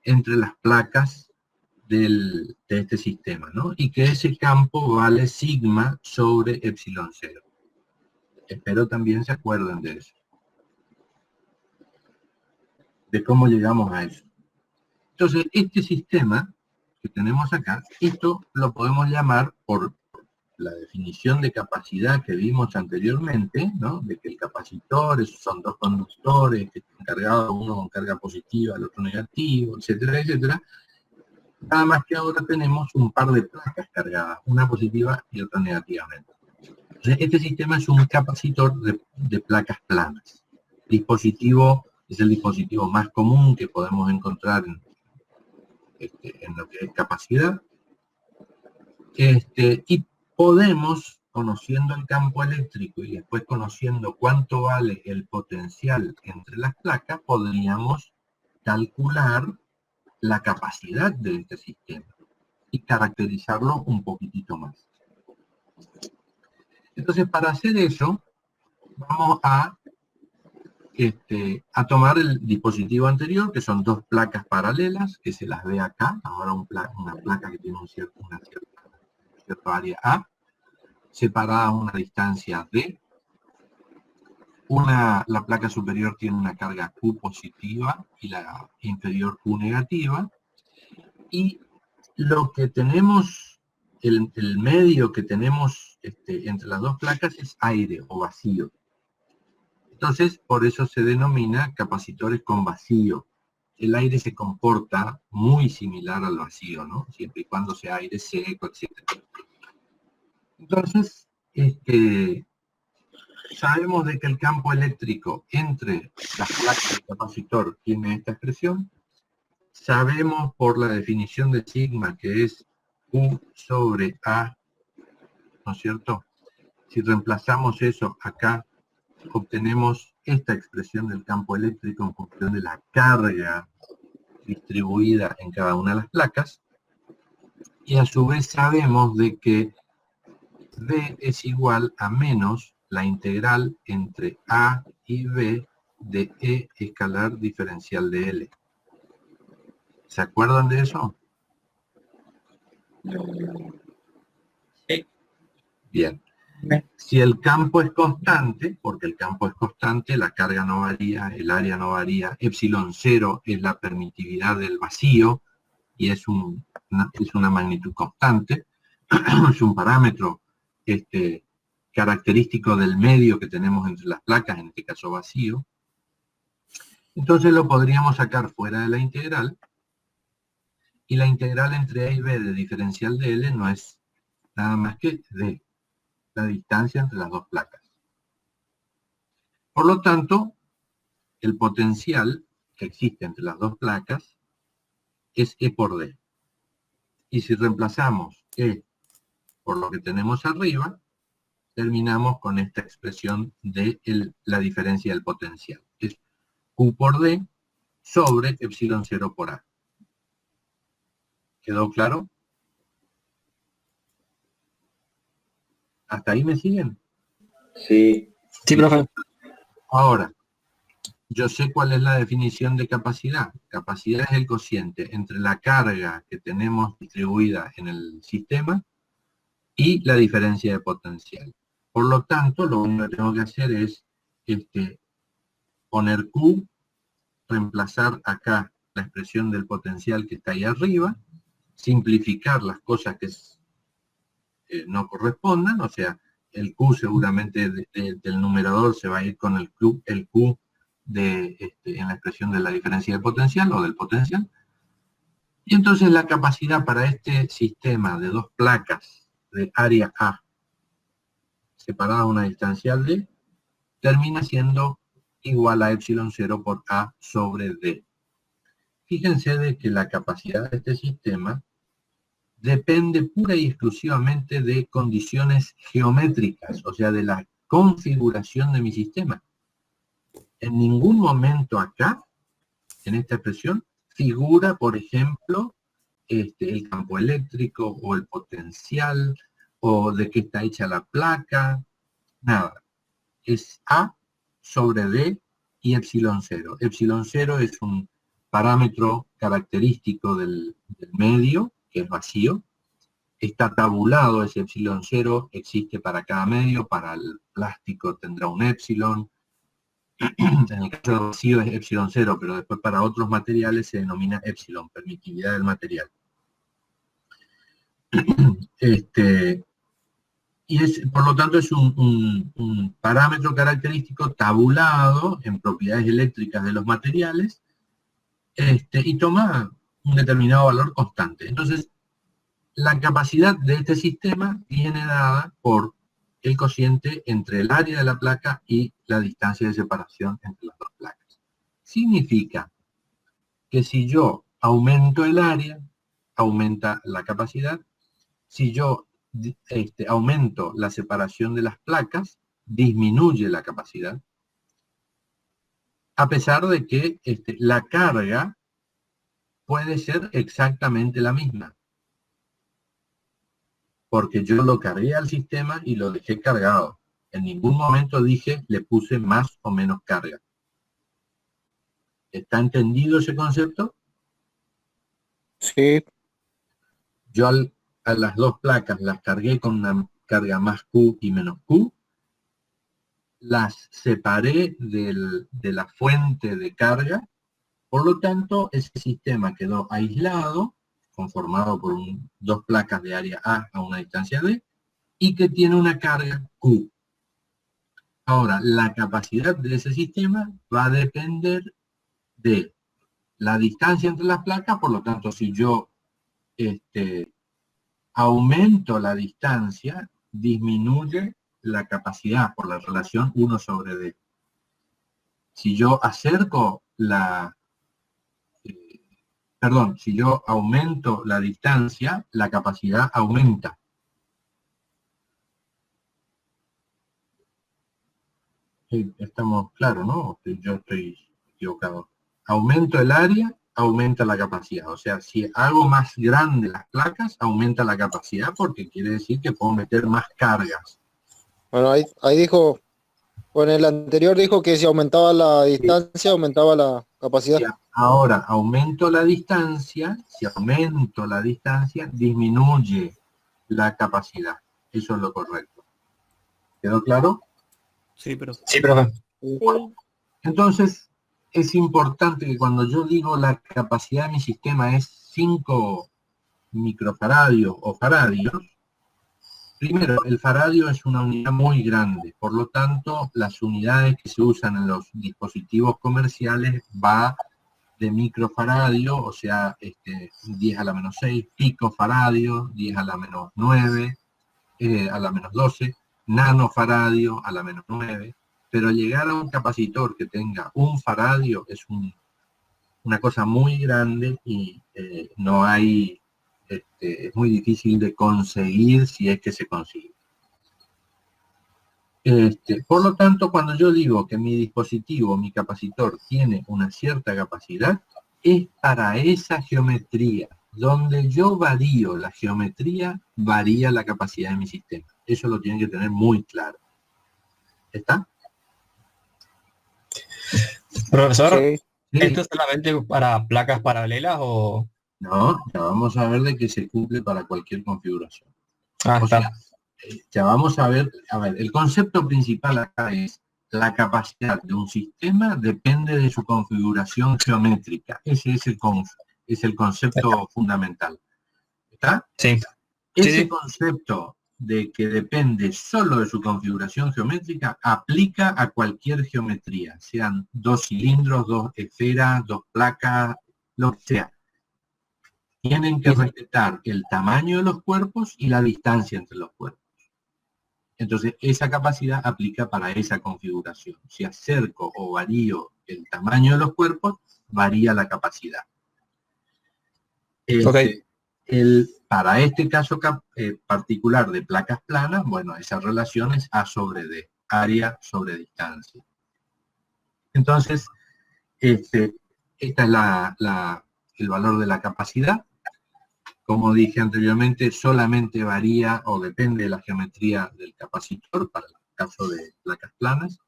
entre las placas de este sistema, ¿no? Y que ese campo vale sigma sobre epsilon 0. Espero también se acuerden de eso. De cómo llegamos a eso. Entonces, este sistema que tenemos acá, esto lo podemos llamar por la definición de capacidad que vimos anteriormente, ¿no? De que el capacitor son dos conductores que están cargados, uno con carga positiva, el otro negativo, etcétera, etcétera. Nada más que ahora tenemos un par de placas cargadas, una positiva y otra negativamente. Entonces, este sistema es un capacitor de placas planas. Dispositivo es el dispositivo más común que podemos encontrar en lo que es capacidad. Y podemos, conociendo el campo eléctrico y después conociendo cuánto vale el potencial entre las placas, podríamos calcular la capacidad de este sistema y caracterizarlo un poquitito más. Entonces, para hacer eso, vamos a tomar el dispositivo anterior, que son dos placas paralelas, que se las ve acá, ahora una placa que tiene una cierta área A, separada a una distancia D, la placa superior tiene una carga Q positiva y la inferior Q negativa. Y lo que tenemos, el medio que tenemos entre las dos placas es aire o vacío. Entonces, por eso se denomina capacitores con vacío. El aire se comporta muy similar al vacío, ¿no? Siempre y cuando sea aire seco, etc. Entonces, sabemos de que el campo eléctrico entre las placas del capacitor tiene esta expresión. Sabemos por la definición de sigma que es Q sobre A, ¿no es cierto? Si reemplazamos eso acá, obtenemos esta expresión del campo eléctrico en función de la carga distribuida en cada una de las placas. Y a su vez sabemos de que B es igual a menos la integral entre A y B de E escalar diferencial de L. ¿Se acuerdan de eso? Sí. Bien. Bien. Si el campo es constante, porque el campo es constante, la carga no varía, el área no varía, epsilon 0 es la permitividad del vacío y es una magnitud constante, es un parámetro característico del medio que tenemos entre las placas, en este caso vacío. Entonces lo podríamos sacar fuera de la integral, y la integral entre A y B de diferencial de L no es nada más que D, la distancia entre las dos placas. Por lo tanto, el potencial que existe entre las dos placas es E por D. Y si reemplazamos E por lo que tenemos arriba, terminamos con esta expresión de la diferencia del potencial. Es Q por D sobre epsilon 0 por A. ¿Quedó claro? ¿Hasta ahí me siguen? Sí. Sí, profe. Ahora, yo sé cuál es la definición de capacidad. Capacidad es el cociente entre la carga que tenemos distribuida en el sistema y la diferencia de potencial. Por lo tanto, lo único que tengo que hacer es poner Q, reemplazar acá la expresión del potencial que está ahí arriba, simplificar las cosas que no correspondan, o sea, el Q seguramente del numerador se va a ir con el Q en la expresión de la diferencia de potencial o del potencial. Y entonces la capacidad para este sistema de dos placas de área A separadas a una distancial D termina siendo igual a epsilon 0 por A sobre D. Fíjense de que la capacidad de este sistema depende pura y exclusivamente de condiciones geométricas, o sea, de la configuración de mi sistema. En ningún momento acá, en esta expresión, figura, por ejemplo, el campo eléctrico o el potencial o de qué está hecha la placa, nada. Es A sobre D y epsilon 0. Epsilon 0 es un parámetro característico del medio, que es vacío. Está tabulado ese epsilon 0, existe para cada medio, para el plástico tendrá un epsilon. En el caso del vacío es epsilon 0, pero después para otros materiales se denomina epsilon, permitividad del material. Por lo tanto es un parámetro característico tabulado en propiedades eléctricas de los materiales y toma un determinado valor constante. Entonces, la capacidad de este sistema viene dada por el cociente entre el área de la placa y la distancia de separación entre las dos placas. Significa que si yo aumento el área, aumenta la capacidad. Si yo aumento la separación de las placas, disminuye la capacidad, a pesar de que la carga puede ser exactamente la misma, porque yo lo cargué al sistema y lo dejé cargado. En ningún momento dije, le puse más o menos carga. ¿Está entendido ese concepto? Sí. Yo a las dos placas las cargué con una carga más Q y menos Q. las separé de la fuente de carga, por lo tanto ese sistema quedó aislado, conformado por dos placas de área A una distancia D, y que tiene una carga Q. Ahora, la capacidad de ese sistema va a depender de la distancia entre las placas, por lo tanto, si yo aumento la distancia, disminuye la capacidad por la relación 1 sobre D. Si yo acerco si yo aumento la distancia, la capacidad aumenta. Estamos claros, ¿no? Yo estoy equivocado. Aumento el área, aumenta la capacidad. O sea, si hago más grande las placas, aumenta la capacidad porque quiere decir que puedo meter más cargas. Bueno, ahí dijo, bueno, el anterior dijo que si aumentaba la distancia, aumentaba la capacidad. Si ahora aumento la distancia, si aumento la distancia, disminuye la capacidad. Eso es lo correcto. ¿Quedó claro? Sí, profe. Sí. Entonces, es importante que cuando yo digo la capacidad de mi sistema es 5 microfaradios o faradios, primero, el faradio es una unidad muy grande, por lo tanto, las unidades que se usan en los dispositivos comerciales va de microfaradio, o sea, 10 a la menos 6, picofaradio, 10 a la menos 9, a la menos 12, nanofaradio a la menos 9, pero llegar a un capacitor que tenga un faradio es una cosa muy grande y no hay, es muy difícil de conseguir si es que se consigue. Por lo tanto, cuando yo digo que mi dispositivo, mi capacitor, tiene una cierta capacidad, es para esa geometría. Donde yo varío la geometría, varía la capacidad de mi sistema. Eso lo tienen que tener muy claro. ¿Está? Profesor, Sí. Sí. ¿esto es solamente para placas paralelas o...? No, ya vamos a ver de que se cumple para cualquier configuración. Ah, O está. sea, ya vamos a ver, el concepto principal acá es la capacidad de un sistema depende de su configuración geométrica. Ese es el concepto fundamental. ¿Está? Sí. Ese Sí. concepto de que depende solo de su configuración geométrica aplica a cualquier geometría, sean 2 cilindros, 2 esferas, 2 placas, lo que sea. Tienen que respetar el tamaño de los cuerpos y la distancia entre los cuerpos. Entonces, esa capacidad aplica para esa configuración. Si acerco o varío el tamaño de los cuerpos, varía la capacidad. Para este caso particular de placas planas, bueno, esa relación es A sobre D, área sobre distancia. Entonces, este es el valor de la capacidad. Como dije anteriormente, solamente varía o depende de la geometría del capacitor para el caso de placas planas.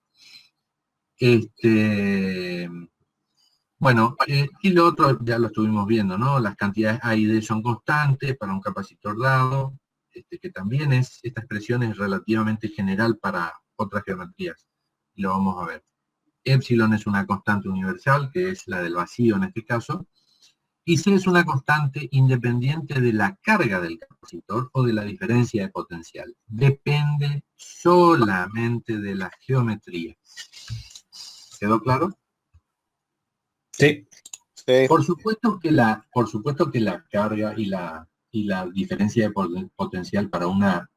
Bueno, y lo otro ya lo estuvimos viendo, ¿no? Las cantidades A y D son constantes para un capacitor dado, que también esta expresión es relativamente general para otras geometrías. Y lo vamos a ver. Epsilon es una constante universal, que es la del vacío en este caso, y C es una constante independiente de la carga del capacitor o de la diferencia de potencial. Depende solamente de la geometría. ¿Quedó claro? Sí. Sí. Por supuesto que la carga y la diferencia de potencial para una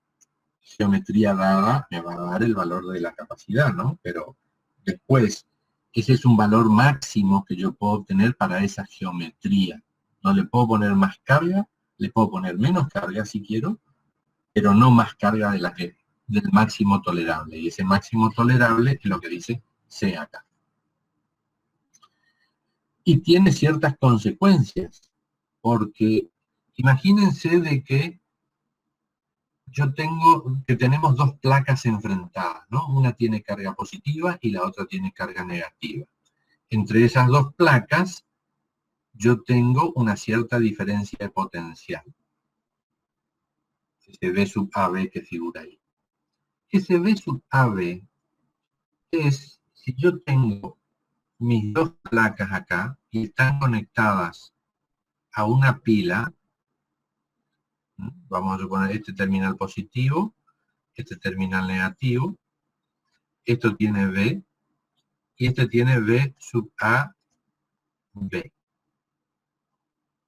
geometría dada me va a dar el valor de la capacidad, ¿no? Pero después, ese es un valor máximo que yo puedo obtener para esa geometría. No le puedo poner más carga, le puedo poner menos carga si quiero, pero no más carga del máximo tolerable. Y ese máximo tolerable es lo que dice C acá. Y tiene ciertas consecuencias, porque imagínense de que tenemos dos placas enfrentadas, ¿no? Una tiene carga positiva y la otra tiene carga negativa. Entre esas dos placas, yo tengo una cierta diferencia de potencial. Ese V sub AB que figura ahí. Ese V sub AB es si yo tengo mis dos placas acá y están conectadas a una pila. Vamos a suponer este terminal positivo, este terminal negativo, esto tiene B, y este tiene B sub A, B.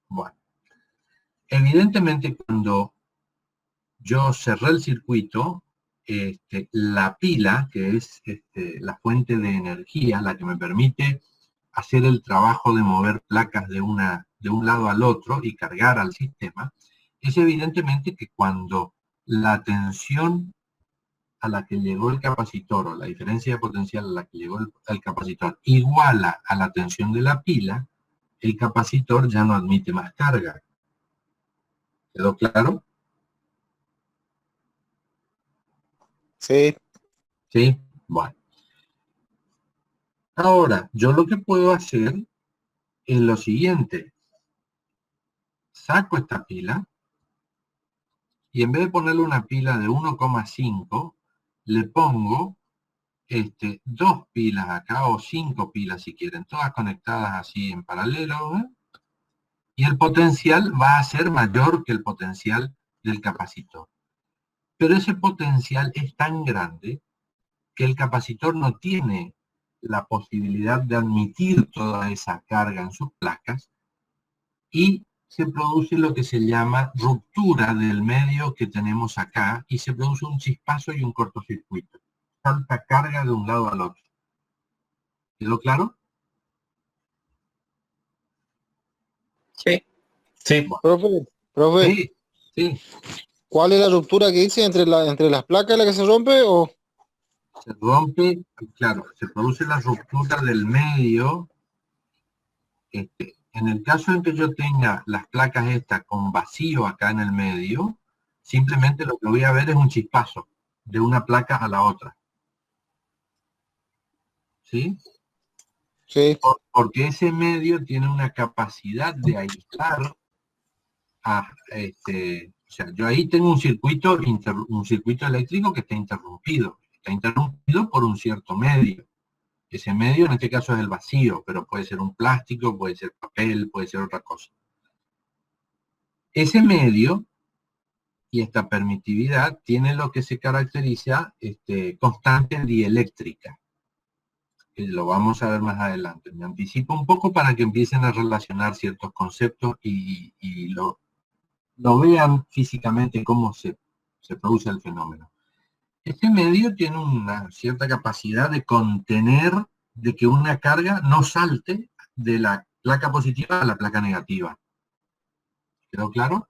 Bueno, evidentemente cuando yo cerré el circuito, la pila, que es la fuente de energía, la que me permite hacer el trabajo de mover placas de un lado al otro y cargar al sistema, es evidentemente que cuando la tensión a la que llegó el capacitor, o la diferencia de potencial a la que llegó el capacitor, iguala a la tensión de la pila, el capacitor ya no admite más carga. ¿Quedó claro? Sí. Sí. Bueno. Ahora, yo lo que puedo hacer es lo siguiente. Saco esta pila y en vez de ponerle una pila de 1,5, le pongo dos pilas acá, o 5 pilas si quieren, todas conectadas así en paralelo, ¿eh? Y el potencial va a ser mayor que el potencial del capacitor. Pero ese potencial es tan grande que el capacitor no tiene la posibilidad de admitir toda esa carga en sus placas y se produce lo que se llama ruptura del medio que tenemos acá y se produce un chispazo y un cortocircuito. Salta carga de un lado al otro. ¿Quedó claro? Sí. Sí. Profe, Sí, sí. ¿cuál es la ruptura que dice entre las placas la que se rompe o? Se rompe, claro, se produce la ruptura del medio. En el caso en que yo tenga las placas estas con vacío acá en el medio, simplemente lo que voy a ver es un chispazo de una placa a la otra. ¿Sí? Sí. Porque ese medio tiene una capacidad de aislar o sea, yo ahí tengo un circuito eléctrico que está interrumpido. Está interrumpido por un cierto medio. Ese medio en este caso es el vacío, pero puede ser un plástico, puede ser papel, puede ser otra cosa. Ese medio y esta permitividad tiene lo que se caracteriza constante dieléctrica. Que lo vamos a ver más adelante. Me anticipo un poco para que empiecen a relacionar ciertos conceptos y lo vean físicamente cómo se produce el fenómeno. Este medio tiene una cierta capacidad de contener, de que una carga no salte de la placa positiva a la placa negativa. ¿Quedó claro?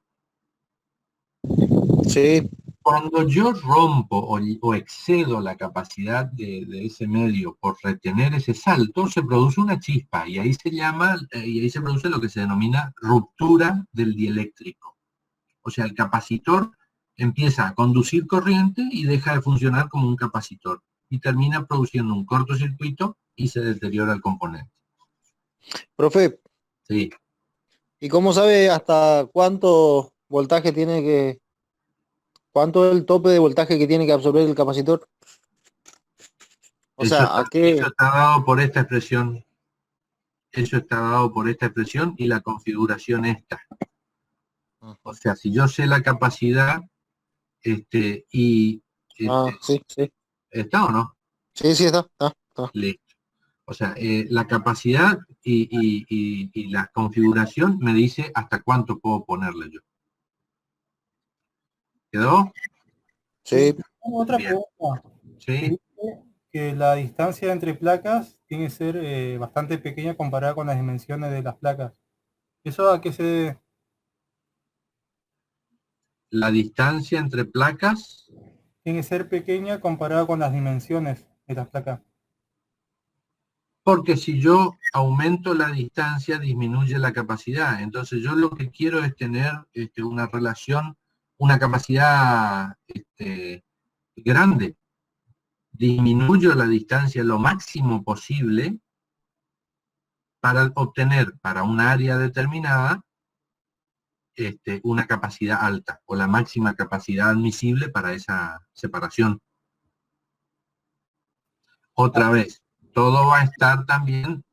Sí. Cuando yo rompo o excedo la capacidad de ese medio por retener ese salto, se produce una chispa y ahí se produce lo que se denomina ruptura del dieléctrico. O sea, el capacitor empieza a conducir corriente y deja de funcionar como un capacitor y termina produciendo un cortocircuito y se deteriora el componente. Profe, Sí. ¿y cómo sabe hasta cuánto voltaje cuánto es el tope de voltaje que tiene que absorber el capacitor? O Eso sea, ¿a qué? está dado por esta expresión. Eso está dado por esta expresión y la configuración esta. O sea, si yo sé la capacidad Sí, sí. ¿está o no? Sí, sí, está. Listo. O sea, la capacidad y la configuración me dice hasta cuánto puedo ponerle yo. ¿Quedó? Sí. Otra Bien. pregunta. Sí. Que la distancia entre placas tiene que ser bastante pequeña comparada con las dimensiones de las placas. ¿Eso a qué se debe? La distancia entre placas Tiene que ser pequeña comparada con las dimensiones de las placas. porque si yo aumento la distancia, disminuye la capacidad. Entonces yo lo que quiero es tener una relación, una capacidad grande. Disminuyo la distancia lo máximo posible para obtener para un área determinada una capacidad alta o la máxima capacidad admisible para esa separación. Otra vez, todo va a estar también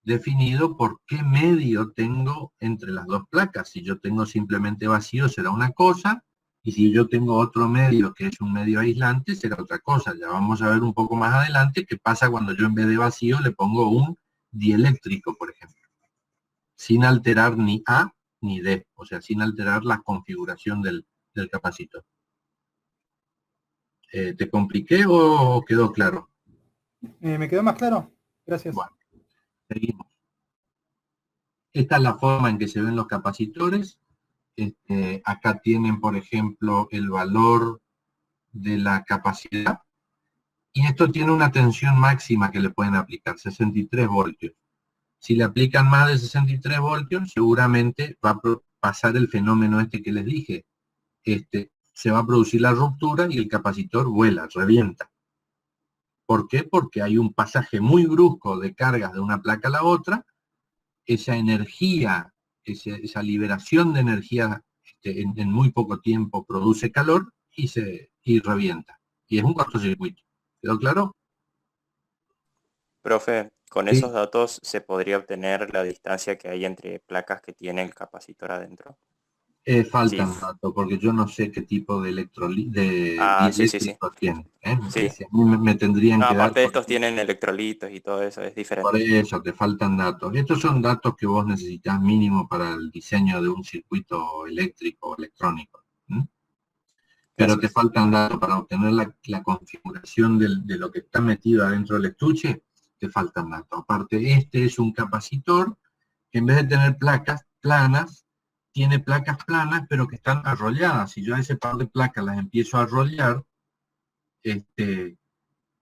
definido por qué medio tengo entre las dos placas. Si yo tengo simplemente vacío será una cosa, y si yo tengo otro medio que es un medio aislante será otra cosa. Ya vamos a ver un poco más adelante qué pasa cuando yo en vez de vacío le pongo un dieléctrico, por ejemplo, sin alterar ni A ni D, o sea, sin alterar la configuración del capacitor. ¿Te compliqué o quedó claro? ¿Me quedó más claro? Gracias. Bueno, seguimos. Esta es la forma en que se ven los capacitores. Acá tienen, por ejemplo, el valor de la capacidad. Y esto tiene una tensión máxima que le pueden aplicar, 63 voltios. Si le aplican más de 63 voltios, seguramente va a pasar el fenómeno este que les dije. Se va a producir la ruptura y el capacitor vuela, revienta. ¿Por qué? Porque hay un pasaje muy brusco de cargas de una placa a la otra. Esa energía, esa liberación de energía en muy poco tiempo produce calor y revienta. Y es un cortocircuito. ¿Quedó claro? Profe, con Sí. esos datos se podría obtener la distancia que hay entre placas que tiene el capacitor adentro. Faltan Sí. datos, porque yo no sé qué tipo de Sí. dieléctrico tiene. Sí. A mí me tendrían No, que dar... aparte de estos tienen electrolitos y todo eso, es diferente. Por eso te faltan datos. Estos son datos que vos necesitas mínimo para el diseño de un circuito eléctrico o electrónico. Pero te Gracias. faltan datos para obtener la configuración de lo que está metido adentro del estuche, te faltan datos. Aparte, este es un capacitor que en vez de tener placas planas, tiene placas planas, pero que están arrolladas. Si yo a ese par de placas las empiezo a arrollar,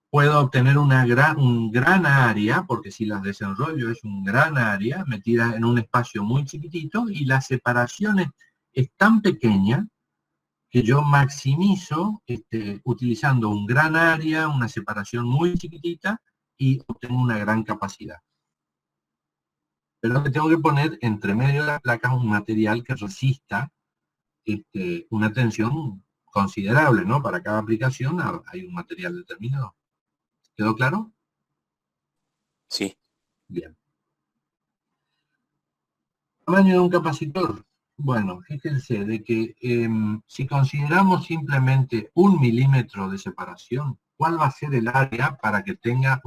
puedo obtener un gran área, porque si las desenrollo es un gran área, metida en un espacio muy chiquitito, y la separación es tan pequeña que yo maximizo utilizando un gran área, una separación muy chiquitita, y obtengo una gran capacidad. Pero que tengo que poner entre medio de las placas un material que resista una tensión considerable, ¿no? Para cada aplicación hay un material determinado. ¿Quedó claro? Sí. Bien. Tamaño de un capacitor. Bueno, fíjense de que si consideramos simplemente 1 milímetro de separación, ¿cuál va a ser el área para que tenga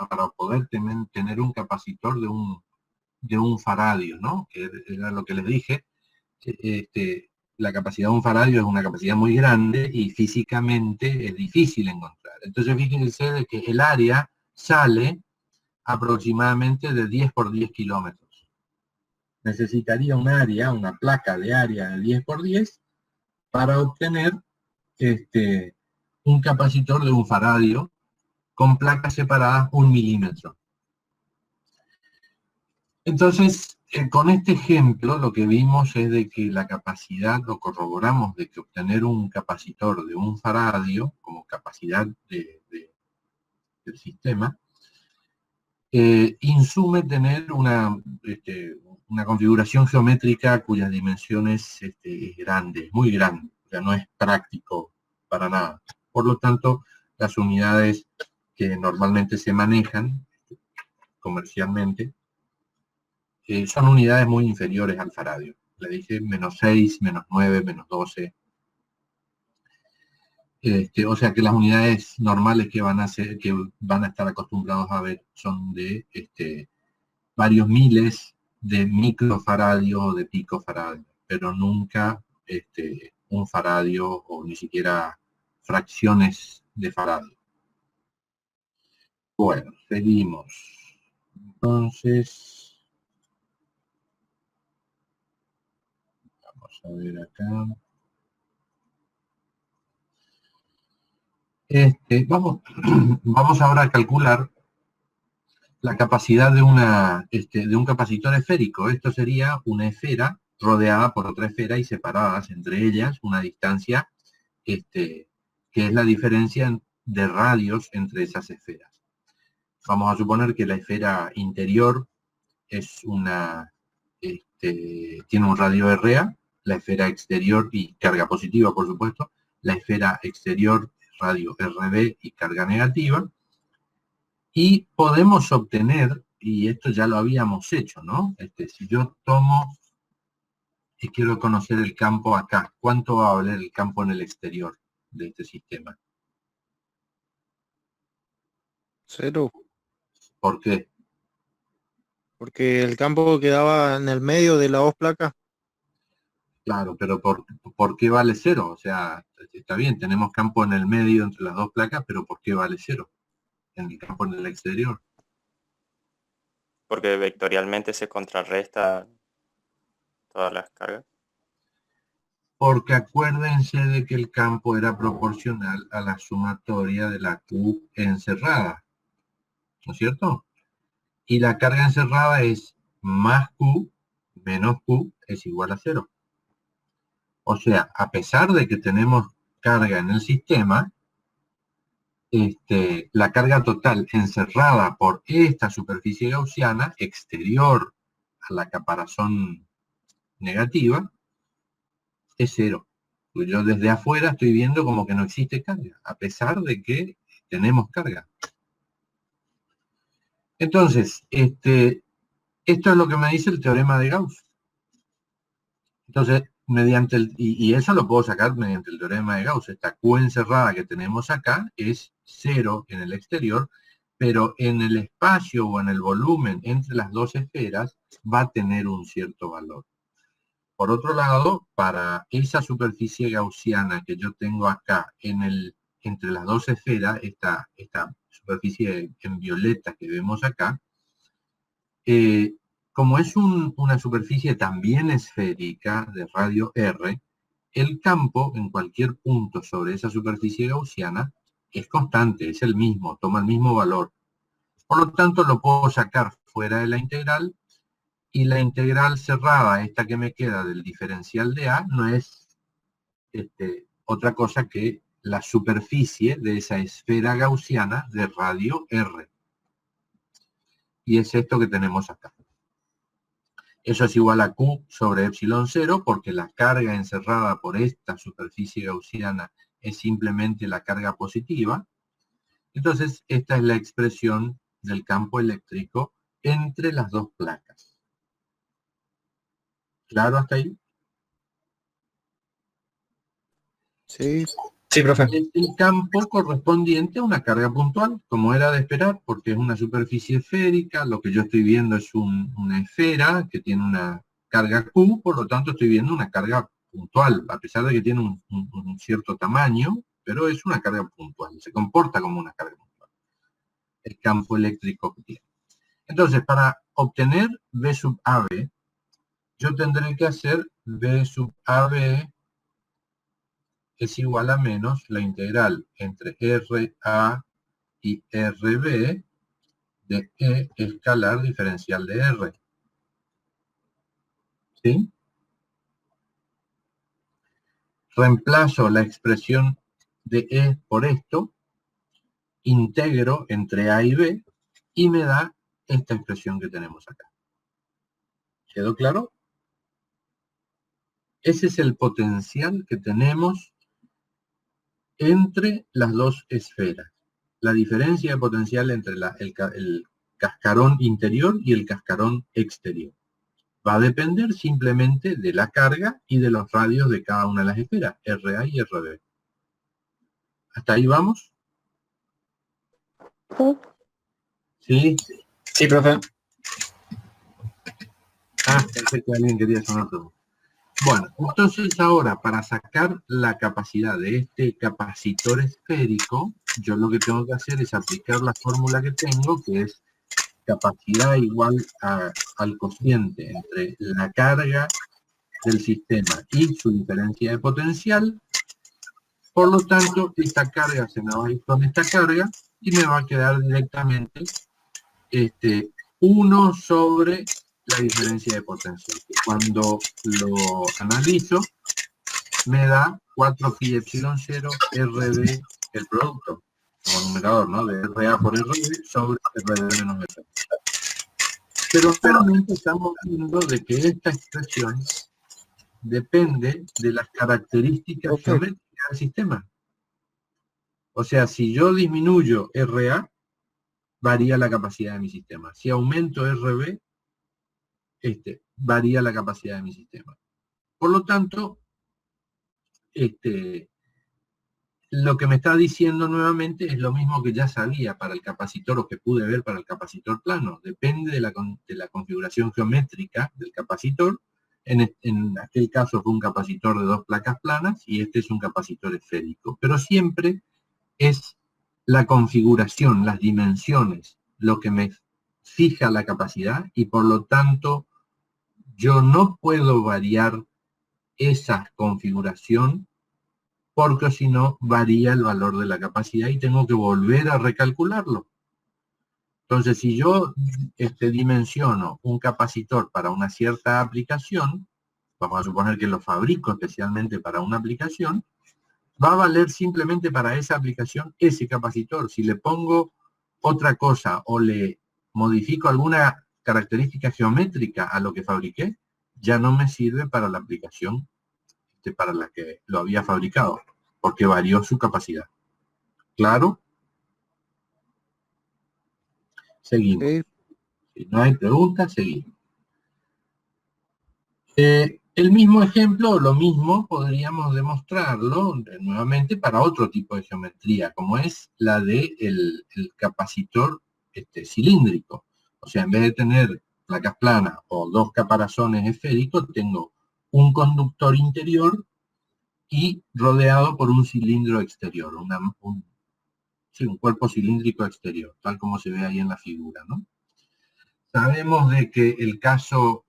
para poder tener un capacitor de un faradio, ¿no? Que era lo que les dije. La capacidad de un faradio es una capacidad muy grande y físicamente es difícil encontrar. Entonces fíjense de que el área sale aproximadamente de 10 por 10 kilómetros. Necesitaría un área, una placa de área de 10 por 10 para obtener un capacitor de un faradio con placas separadas 1 milímetro. Entonces, con este ejemplo lo que vimos es de que la capacidad, lo corroboramos de que obtener un capacitor de un faradio como capacidad del sistema, insume tener una configuración geométrica cuyas dimensiones es grande, muy grande, o sea, no es práctico para nada. Por lo tanto, las unidades que normalmente se manejan comercialmente son unidades muy inferiores al faradio. Le dije menos 6, menos 9, menos 12. O sea que las unidades normales que van a estar acostumbrados a ver son de varios miles de microfaradios o de picofaradios, pero nunca un faradio o ni siquiera fracciones de faradio. Bueno, seguimos. Entonces, vamos a ver acá. Vamos ahora a calcular la capacidad de un capacitor esférico. Esto sería una esfera rodeada por otra esfera y separadas entre ellas una distancia que es la diferencia de radios entre esas esferas. Vamos a suponer que la esfera interior es tiene un radio RA, la esfera exterior y carga positiva, por supuesto, la esfera exterior radio RB y carga negativa, Y podemos obtener, y esto ya lo habíamos hecho, ¿no? Si yo tomo y quiero conocer el campo acá, ¿cuánto va a valer el campo en el exterior de este sistema? 0, ¿Por qué? porque el campo quedaba en el medio de las dos placas. Claro, pero ¿por qué vale 0? O sea, está bien, tenemos campo en el medio entre las dos placas, pero ¿por qué vale 0? En el campo en el exterior. Porque vectorialmente se contrarresta todas las cargas. Porque acuérdense de que el campo era proporcional a la sumatoria de la Q encerrada, ¿no es cierto? Y la carga encerrada es más Q menos Q es igual a 0. O sea, a pesar de que tenemos carga en el sistema, la carga total encerrada por esta superficie gaussiana exterior a la caparazón negativa es 0. Yo desde afuera estoy viendo como que no existe carga, a pesar de que tenemos carga. Entonces, esto es lo que me dice el teorema de Gauss. Entonces, y eso lo puedo sacar mediante el teorema de Gauss. Esta Q encerrada que tenemos acá es 0 en el exterior, pero en el espacio o en el volumen entre las dos esferas va a tener un cierto valor. Por otro lado, para esa superficie gaussiana que yo tengo acá entre las dos esferas, esta superficie en violeta que vemos acá, como es una superficie también esférica de radio R, el campo en cualquier punto sobre esa superficie gaussiana es constante, es el mismo, toma el mismo valor. Por lo tanto, lo puedo sacar fuera de la integral, y la integral cerrada, esta que me queda del diferencial de A, no es otra cosa que la superficie de esa esfera gaussiana de radio R. Y es esto que tenemos acá. Eso es igual a Q sobre epsilon 0, porque la carga encerrada por esta superficie gaussiana es simplemente la carga positiva. Entonces, esta es la expresión del campo eléctrico entre las dos placas. ¿Claro hasta ahí? Sí. Sí, profe. Es el campo correspondiente a una carga puntual, como era de esperar, porque es una superficie esférica. Lo que yo estoy viendo es una esfera que tiene una carga Q, por lo tanto estoy viendo una carga puntual, a pesar de que tiene un cierto tamaño, pero es una carga puntual, se comporta como una carga puntual. El campo eléctrico que tiene. Entonces, para obtener V sub AB, yo tendré que hacer V sub AB es igual a menos la integral entre RA y RB de E escalar diferencial de R. ¿Sí? Reemplazo la expresión de E por esto, integro entre A y B, y me da esta expresión que tenemos acá. ¿Quedó claro? Ese es el potencial que tenemos entre las dos esferas. La diferencia de potencial entre el cascarón interior y el cascarón exterior. Va a depender simplemente de la carga y de los radios de cada una de las esferas, RA y RB. ¿Hasta ahí vamos? ¿Sí? Sí, profe. Pensé que alguien quería hacer una pregunta. Bueno, entonces ahora para sacar la capacidad de este capacitor esférico, yo lo que tengo que hacer es aplicar la fórmula que tengo, que es capacidad igual al cociente entre la carga del sistema y su diferencia de potencial. Por lo tanto, esta carga se me va a ir con esta carga y me va a quedar directamente 1 sobre la diferencia de potencial. Cuando lo analizo, me da 4 pi epsilon 0 RB, el producto, como numerador, ¿no? De RA por RB sobre RB menos RB. Pero realmente estamos viendo de que esta expresión depende de las características geométricas del sistema. O sea, si yo disminuyo RA, varía la capacidad de mi sistema. Si aumento RB, varía la capacidad de mi sistema. Por lo tanto, lo que me está diciendo nuevamente es lo mismo que ya sabía para el capacitor o que pude ver para el capacitor plano. Depende de la configuración geométrica del capacitor. En aquel caso fue un capacitor de 2 placas planas y este es un capacitor esférico. Pero siempre es la configuración, las dimensiones, lo que me fija la capacidad y por lo tanto yo no puedo variar esa configuración porque si no varía el valor de la capacidad y tengo que volver a recalcularlo. Entonces, si yo dimensiono un capacitor para una cierta aplicación, vamos a suponer que lo fabrico especialmente para una aplicación, va a valer simplemente para esa aplicación ese capacitor. Si le pongo otra cosa o le modifico alguna característica geométrica a lo que fabriqué, ya no me sirve para la aplicación para la que lo había fabricado, porque varió su capacidad. ¿Claro? Seguimos. Sí. Si no hay preguntas, seguimos. El mismo ejemplo, lo mismo, podríamos demostrarlo nuevamente para otro tipo de geometría, como es la de el capacitor cilíndrico. O sea, en vez de tener placas planas o 2 caparazones esféricos, tengo un conductor interior y rodeado por un cilindro exterior, un cuerpo cilíndrico exterior, tal como se ve ahí en la figura, ¿no? Sabemos de que el caso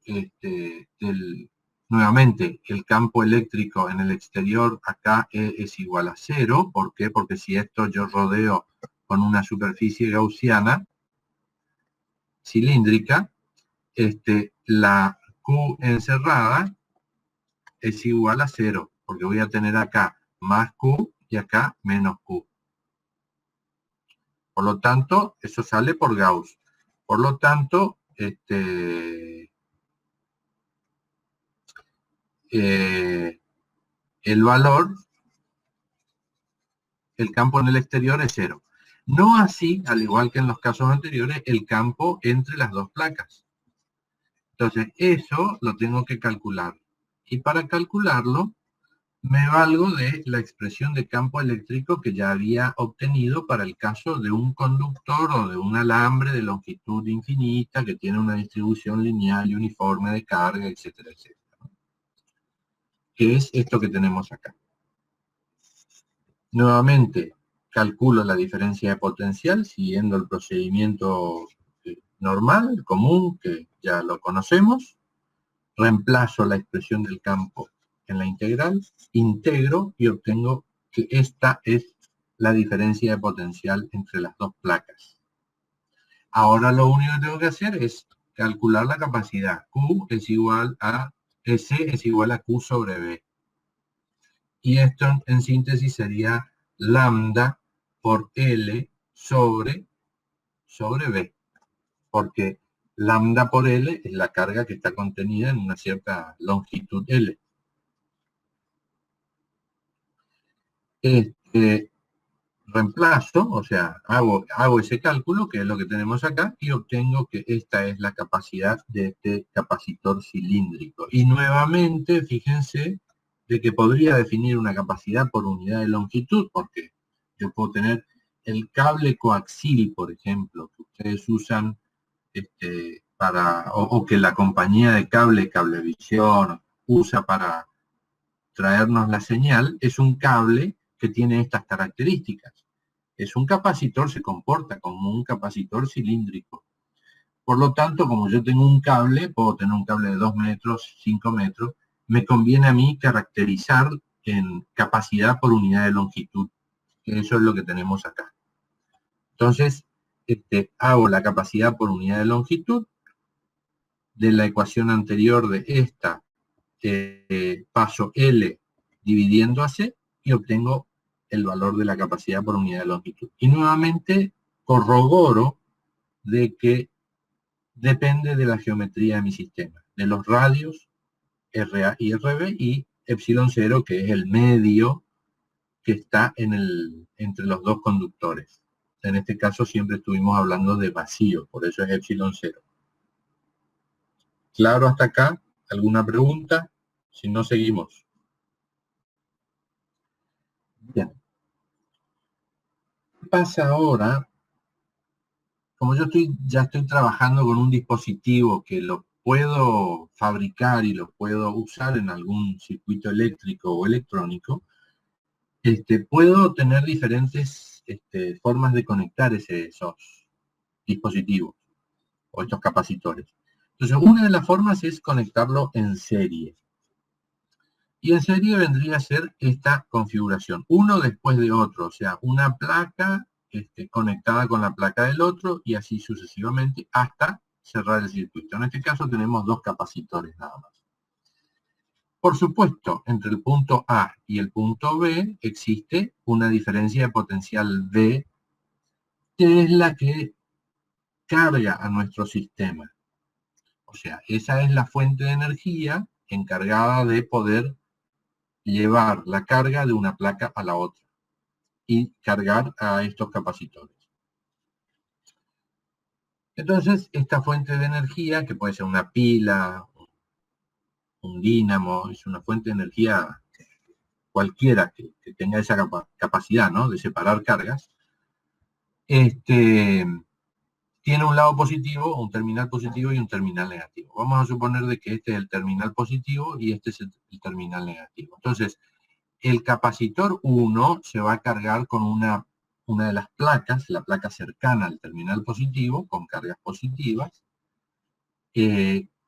nuevamente, el campo eléctrico en el exterior acá es igual a 0. ¿Por qué? Porque si esto yo rodeo con una superficie gaussiana cilíndrica, la Q encerrada es igual a 0, porque voy a tener acá más Q y acá menos Q. Por lo tanto, eso sale por Gauss. Por lo tanto, el valor, el campo en el exterior es 0. No así, al igual que en los casos anteriores, el campo entre las 2 placas. Entonces, eso lo tengo que calcular. Y para calcularlo, me valgo de la expresión de campo eléctrico que ya había obtenido para el caso de un conductor o de un alambre de longitud infinita que tiene una distribución lineal y uniforme de carga, etcétera, etcétera. Que es esto que tenemos acá. Nuevamente, calculo la diferencia de potencial siguiendo el procedimiento normal, común, que ya lo conocemos. Reemplazo la expresión del campo en la integral, integro y obtengo que esta es la diferencia de potencial entre las 2 placas. Ahora lo único que tengo que hacer es calcular la capacidad. Q es igual a S es igual a Q sobre B. Y esto en síntesis sería lambda por L sobre B. Porque lambda por L es la carga que está contenida en una cierta longitud L. Reemplazo, o sea, hago ese cálculo, que es lo que tenemos acá, y obtengo que esta es la capacidad de este capacitor cilíndrico. Y nuevamente, fíjense, de que podría definir una capacidad por unidad de longitud, porque yo puedo tener el cable coaxil, por ejemplo, que ustedes usan o que la compañía de Cablevisión usa para traernos la señal, es un cable que tiene estas características. Es un capacitor, se comporta como un capacitor cilíndrico. Por lo tanto, como yo tengo un cable, puedo tener un cable de 2 metros, 5 metros, me conviene a mí caracterizar en capacidad por unidad de longitud, que eso es lo que tenemos acá. Entonces, hago la capacidad por unidad de longitud de la ecuación anterior de esta, paso L dividiendo a C y obtengo el valor de la capacidad por unidad de longitud. Y nuevamente corroboro de que depende de la geometría de mi sistema, de los radios RA y RB y epsilon 0, que es el medio que está entre los 2 conductores. En este caso siempre estuvimos hablando de vacío, por eso es epsilon 0. ¿Claro hasta acá? ¿Alguna pregunta? Si no, seguimos. Bien. ¿Qué pasa ahora? Como yo ya estoy trabajando con un dispositivo que lo puedo fabricar y lo puedo usar en algún circuito eléctrico o electrónico, puedo tener diferentes formas de conectar esos dispositivos o estos capacitores. Entonces, una de las formas es conectarlo en serie. Y en serie vendría a ser esta configuración, uno después de otro, o sea, una placa conectada con la placa del otro y así sucesivamente hasta cerrar el circuito. En este caso tenemos dos capacitores nada más. Por supuesto, entre el punto A y el punto B existe una diferencia de potencial V, que es la que carga a nuestro sistema. O sea, esa es la fuente de energía encargada de poder llevar la carga de una placa a la otra y cargar a estos capacitores. Entonces, esta fuente de energía, que puede ser una pila, un dínamo, es una fuente de energía cualquiera que tenga esa capacidad, ¿no?, de separar cargas, tiene un lado positivo, un terminal positivo y un terminal negativo. Vamos a suponer de que este es el terminal positivo y este es el terminal negativo. Entonces, el capacitor 1 se va a cargar con una de las placas, la placa cercana al terminal positivo, con cargas positivas.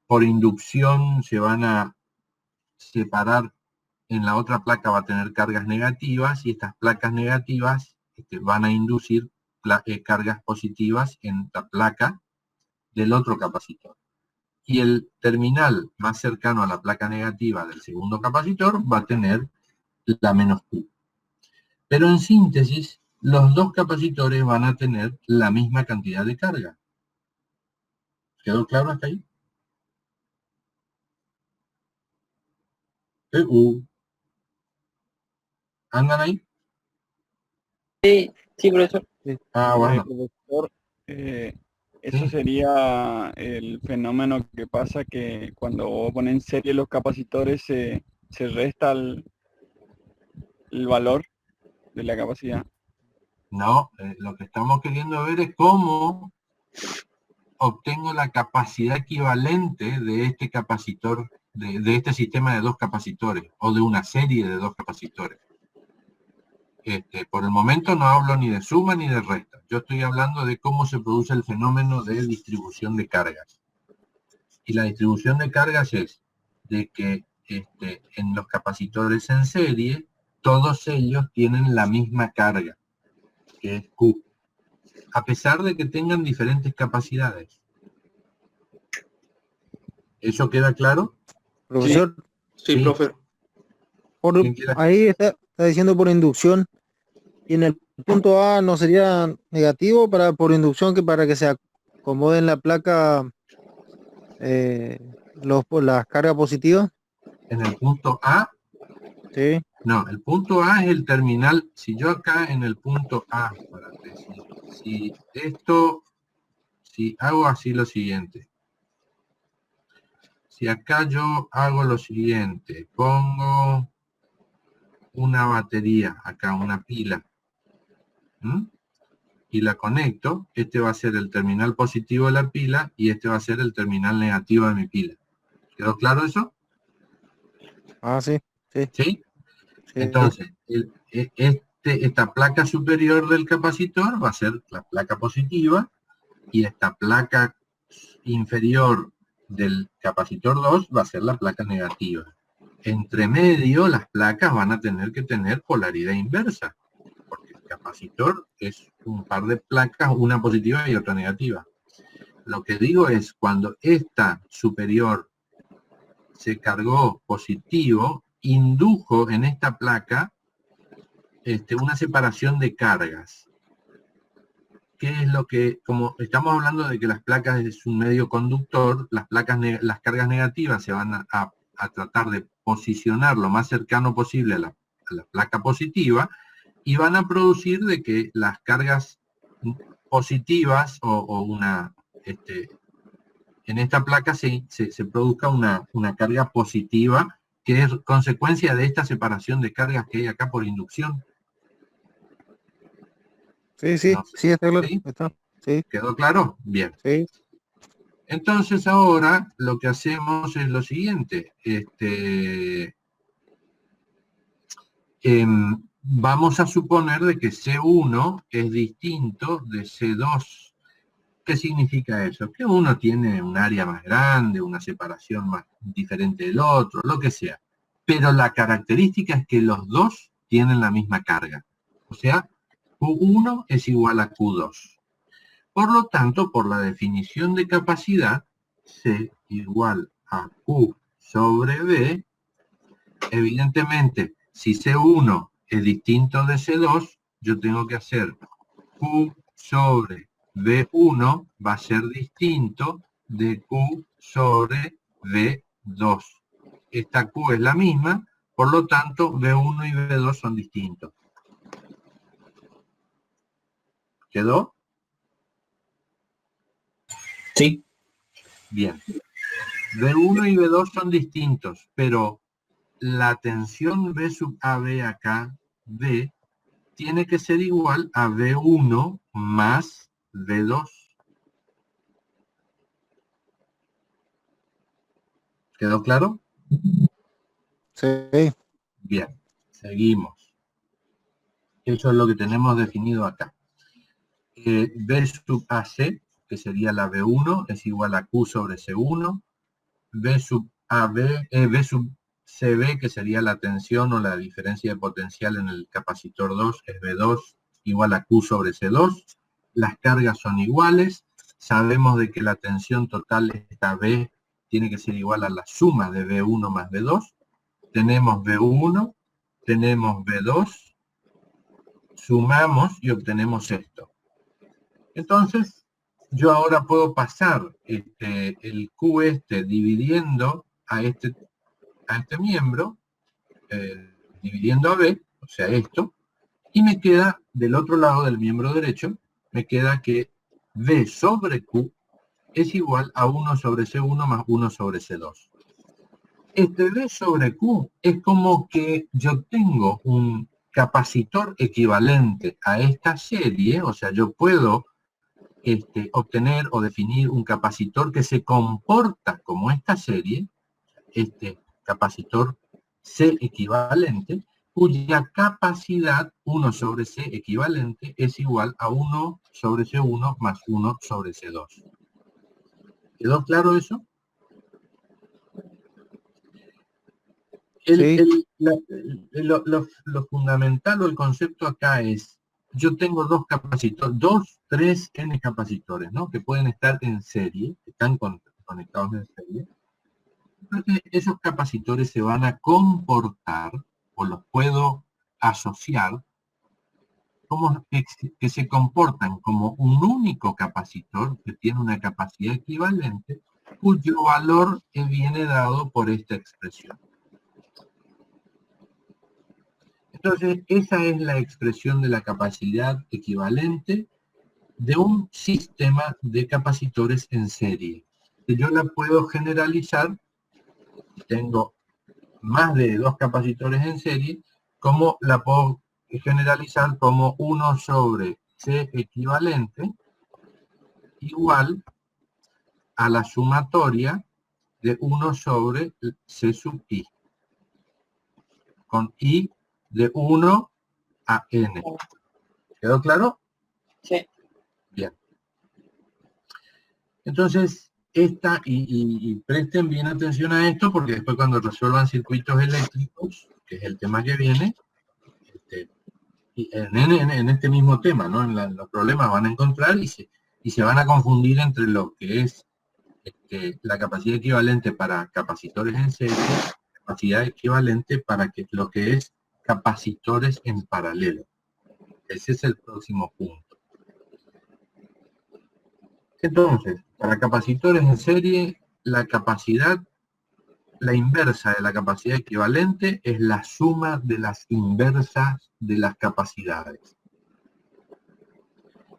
Por inducción se van a separar, en la otra placa va a tener cargas negativas y estas placas negativas van a inducir cargas positivas en la placa del otro capacitor. Y el terminal más cercano a la placa negativa del segundo capacitor va a tener la menos Q. Pero en síntesis, los dos capacitores van a tener la misma cantidad de carga. ¿Quedó claro hasta ahí? ¿Andan ahí? Sí, profesor. Ah, bueno. Profesor, eso sería el fenómeno que pasa que cuando vos pones en serie los capacitores se resta el valor de la capacidad. No, lo que estamos queriendo ver es cómo obtengo la capacidad equivalente de este capacitor, de este sistema de dos capacitores, o de una serie de dos capacitores. Por el momento no hablo ni de suma ni de resta. Yo estoy hablando de cómo se produce el fenómeno de distribución de cargas. Y la distribución de cargas es de que en los capacitores en serie, todos ellos tienen la misma carga, que es Q, a pesar de que tengan diferentes capacidades. ¿Eso queda claro? Profesor, Sí, profe. Ahí está diciendo por inducción, y en el punto A no sería negativo por inducción, que para que se acomode en la placa las cargas positivas. En el punto A, sí. No, el punto A es el terminal. Si yo acá en el punto A, si hago así lo siguiente. Si acá yo hago lo siguiente, pongo una batería, acá una pila, y la conecto, este va a ser el terminal positivo de la pila y este va a ser el terminal negativo de mi pila. ¿Quedó claro eso? Ah, sí. Sí. ¿Sí? Entonces, esta placa superior del capacitor va a ser la placa positiva y esta placa inferior del capacitor 2 va a ser la placa negativa. Entre medio, las placas van a tener que tener polaridad inversa, porque el capacitor es un par de placas, una positiva y otra negativa. Lo que digo es, cuando esta superior se cargó positivo, indujo en esta placa una separación de cargas. ¿Qué es lo que, como estamos hablando de que las placas es un medio conductor, las cargas negativas se van a tratar de posicionar lo más cercano posible a la placa positiva y van a producir de que las cargas positivas o una, en esta placa se produzca una carga positiva que es consecuencia de esta separación de cargas que hay acá por inducción. Sí, sí, No sé. sí, está claro. ¿Sí? Está, sí, ¿Quedó claro? Bien. sí. Entonces ahora lo que hacemos es lo siguiente. Vamos a suponer de que C1 es distinto de C2. ¿Qué significa eso? Que uno tiene un área más grande, una separación más diferente del otro, lo que sea. Pero la característica es que los dos tienen la misma carga. O sea, Q1 es igual a Q2. Por lo tanto, por la definición de capacidad, C igual a Q sobre B, evidentemente, si C1 es distinto de C2, yo tengo que hacer Q sobre B1 va a ser distinto de Q sobre B2. Esta Q es la misma, por lo tanto, B1 y B2 son distintos. ¿Quedó? Sí. Bien. B1 y B2 son distintos, pero la tensión B sub AB acá, B, tiene que ser igual a B1 más B2. ¿Quedó claro? Sí. Bien, seguimos. Eso es lo que tenemos definido acá. B sub AC, que sería la B1, es igual a Q sobre C1. B sub AB, B sub CB, que sería la tensión o la diferencia de potencial en el capacitor 2, es B2 igual a Q sobre C2. Las cargas son iguales. Sabemos de que la tensión total, esta B, tiene que ser igual a la suma de B1 más B2. Tenemos B1, tenemos B2, sumamos y obtenemos esto. Entonces, yo ahora puedo pasar el Q dividiendo a este miembro, dividiendo a B, o sea esto, y me queda del otro lado del miembro derecho, me queda que B sobre Q es igual a 1 sobre C1 más 1 sobre C2. Este B sobre Q es como que yo tengo un capacitor equivalente a esta serie, o sea, yo puedo obtener o definir un capacitor que se comporta como esta serie, este capacitor C equivalente, cuya capacidad 1 sobre C equivalente es igual a 1 sobre C1 más 1 sobre C2. ¿Quedó claro eso? Lo fundamental o el concepto acá es, yo tengo dos capacitores, 3 N capacitores, ¿no? Que pueden estar en serie, están conectados en serie. Entonces, esos capacitores se van a comportar, o los puedo asociar, como que se comportan como un único capacitor que tiene una capacidad equivalente, cuyo valor viene dado por esta expresión. Entonces, esa es la expresión de la capacidad equivalente de un sistema de capacitores en serie. Yo la puedo generalizar, tengo más de 2 capacitores en serie, como la puedo generalizar como 1 sobre C equivalente igual a la sumatoria de 1 sobre C sub I, con I de 1 a N. ¿Quedó claro? Sí. Bien. Entonces, y presten bien atención a esto, porque después cuando resuelvan circuitos eléctricos, que es el tema que viene, en este mismo tema, ¿no? En los problemas van a encontrar y se van a confundir entre lo que es la capacidad equivalente para capacitores en serie, capacidad equivalente para lo que es capacitores en paralelo. Ese es el próximo punto. Entonces, para capacitores en serie, la capacidad, la inversa de la capacidad equivalente es la suma de las inversas de las capacidades.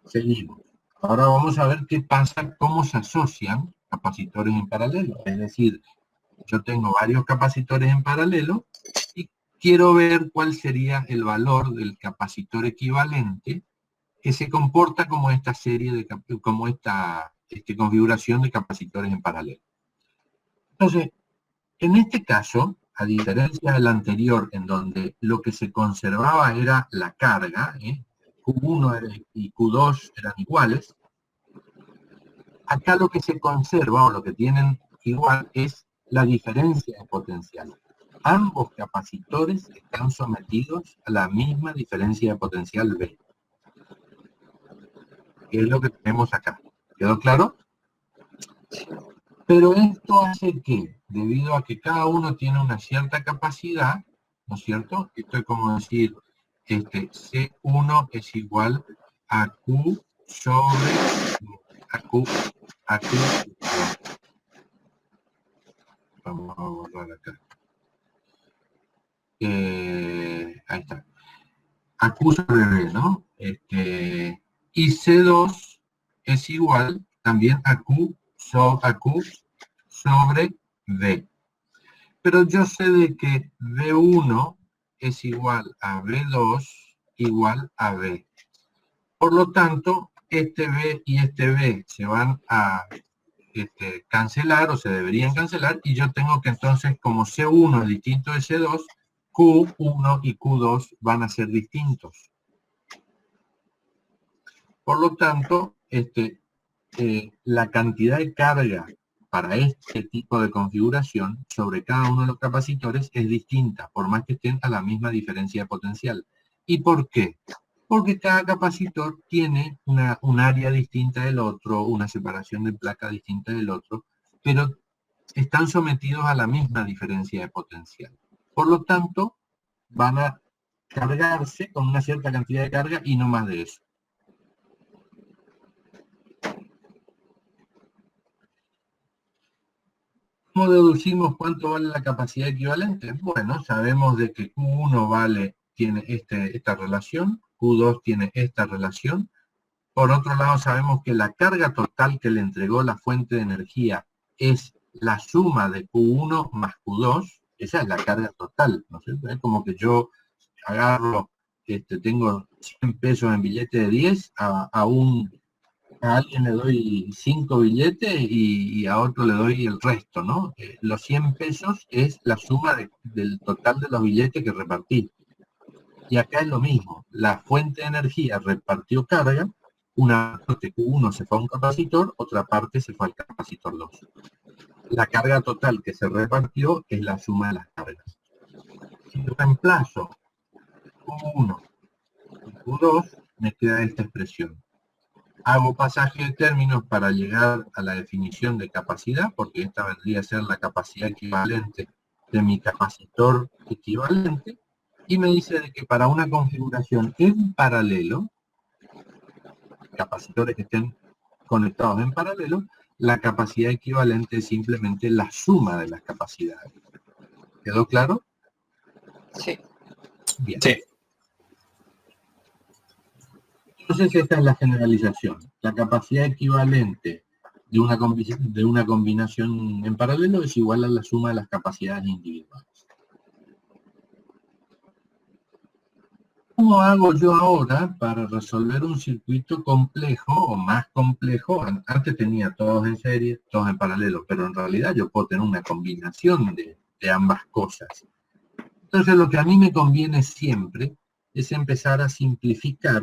Seguimos. Ahora vamos a ver qué pasa, cómo se asocian capacitores en paralelo. Es decir, yo tengo varios capacitores en paralelo y quiero ver cuál sería el valor del capacitor equivalente que se comporta como esta serie de, como esta configuración de capacitores en paralelo. Entonces, en este caso, a diferencia del anterior, en donde lo que se conservaba era la carga, Q1 y Q2 eran iguales, acá lo que se conserva o lo que tienen igual es la diferencia de potencial. Ambos capacitores están sometidos a la misma diferencia de potencial V. Que es lo que tenemos acá. ¿Quedó claro? Pero esto hace que, debido a que cada uno tiene una cierta capacidad, ¿no es cierto? Esto es como decir, C1 es igual a Q sobre a Q. Vamos a borrar acá. Ahí está. A Q sobre V, ¿no? Y C2 es igual también a Q sobre V. Pero yo sé de que V1 es igual a V2 igual a V. Por lo tanto, este V y este V se van a cancelar o se deberían cancelar y yo tengo que entonces, como C1 es distinto de C2, Q1 y Q2 van a ser distintos. Por lo tanto, la cantidad de carga para este tipo de configuración sobre cada uno de los capacitores es distinta, por más que estén a la misma diferencia de potencial. ¿Y por qué? Porque cada capacitor tiene un área distinta del otro, una separación de placa distinta del otro, pero están sometidos a la misma diferencia de potencial. Por lo tanto, van a cargarse con una cierta cantidad de carga y no más de eso. ¿Cómo deducimos cuánto vale la capacidad equivalente? Bueno, sabemos de que Q1 tiene esta relación, Q2 tiene esta relación. Por otro lado, sabemos que la carga total que le entregó la fuente de energía es la suma de Q1 más Q2. Esa es la carga total, ¿no es cierto? Es como que yo agarro, tengo 100 pesos en billete de 10, a alguien le doy 5 billetes y a otro le doy el resto, ¿no? Los 100 pesos es la suma del total de los billetes que repartí. Y acá es lo mismo. La fuente de energía repartió carga, una parte Q1 se fue a un capacitor, otra parte se fue al capacitor 2. La carga total que se repartió es la suma de las cargas. Si reemplazo Q1 y Q2, me queda esta expresión. Hago pasaje de términos para llegar a la definición de capacidad, porque esta vendría a ser la capacidad equivalente de mi capacitor equivalente, y me dice de que para una configuración en paralelo, capacitores que estén conectados en paralelo, la capacidad equivalente es simplemente la suma de las capacidades. ¿Quedó claro? Sí. Bien. Sí. Entonces esta es la generalización. La capacidad equivalente de una combinación en paralelo es igual a la suma de las capacidades individuales. ¿Cómo hago yo ahora para resolver un circuito complejo o más complejo? Antes tenía todos en serie, todos en paralelo, pero en realidad yo puedo tener una combinación de ambas cosas. Entonces lo que a mí me conviene siempre es empezar a simplificar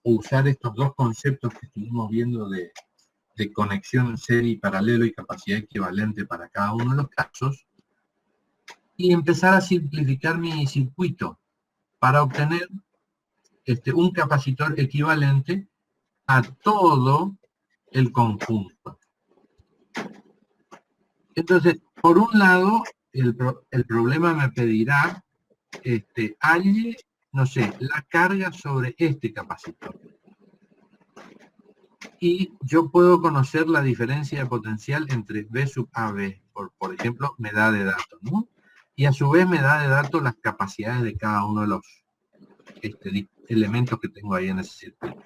o usar estos dos conceptos que estuvimos viendo de conexión en serie y paralelo y capacidad equivalente para cada uno de los casos, y empezar a simplificar mi circuito para obtener un capacitor equivalente a todo el conjunto. Entonces, por un lado, el problema me pedirá halle, no sé, la carga sobre este capacitor. Y yo puedo conocer la diferencia de potencial entre V sub AB, por ejemplo, me da de datos, ¿no? Y a su vez me da de datos las capacidades de cada uno de los elementos que tengo ahí en ese circuito.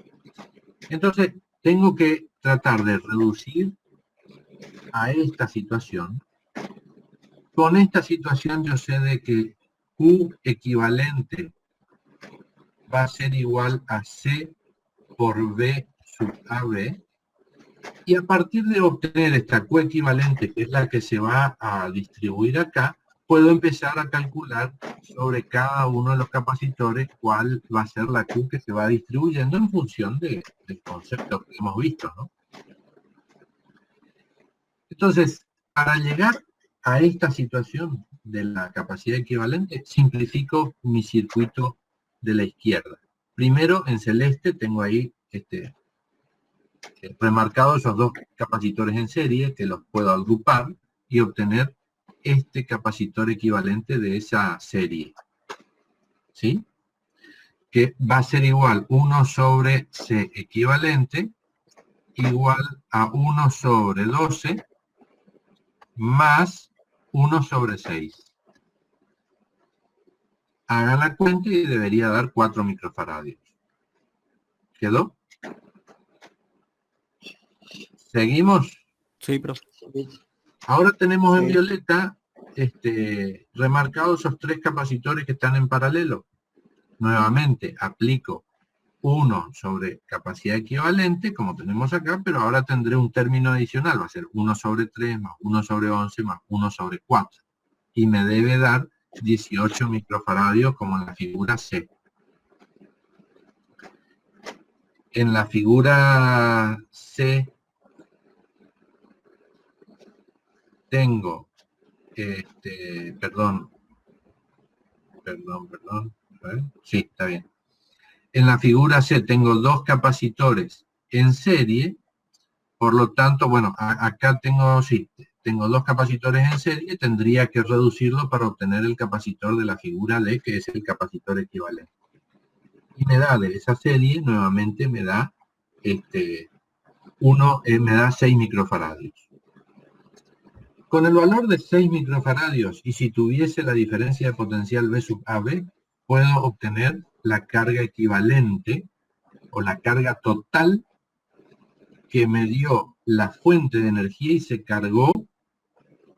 Entonces, tengo que tratar de reducir a esta situación. Con esta situación yo sé de que Q equivalente va a ser igual a C por B sub AB. Y a partir de obtener esta Q equivalente, que es la que se va a distribuir acá, puedo empezar a calcular sobre cada uno de los capacitores cuál va a ser la Q que se va distribuyendo en función del concepto que hemos visto, ¿no? Entonces, para llegar a esta situación de la capacidad equivalente, simplifico mi circuito de la izquierda. Primero, en celeste, tengo ahí remarcados esos dos capacitores en serie, que los puedo agrupar y obtener este capacitor equivalente de esa serie. ¿Sí? Que va a ser igual 1 sobre C equivalente igual a 1 sobre 12 más 1 sobre 6. Hagan la cuenta y debería dar 4 microfaradios. ¿Quedó? ¿Seguimos? Sí, profe. Ahora tenemos en violeta remarcados esos 3 capacitores que están en paralelo. Nuevamente aplico 1 sobre capacidad equivalente, como tenemos acá, pero ahora tendré un término adicional, va a ser 1 sobre 3 más 1 sobre 11 más 1 sobre 4. Y me debe dar 18 microfaradios como en la figura C. En la figura C tengo, perdón. A ver, sí, está bien. En la figura C tengo 2 capacitores en serie, por lo tanto, bueno, acá tengo 2 capacitores en serie, tendría que reducirlo para obtener el capacitor de la figura D, que es el capacitor equivalente. Y me da de esa serie, nuevamente me da me da 6 microfaradios. Con el valor de 6 microfaradios, y si tuviese la diferencia de potencial V sub AB, puedo obtener la carga equivalente, o la carga total, que me dio la fuente de energía y se cargó,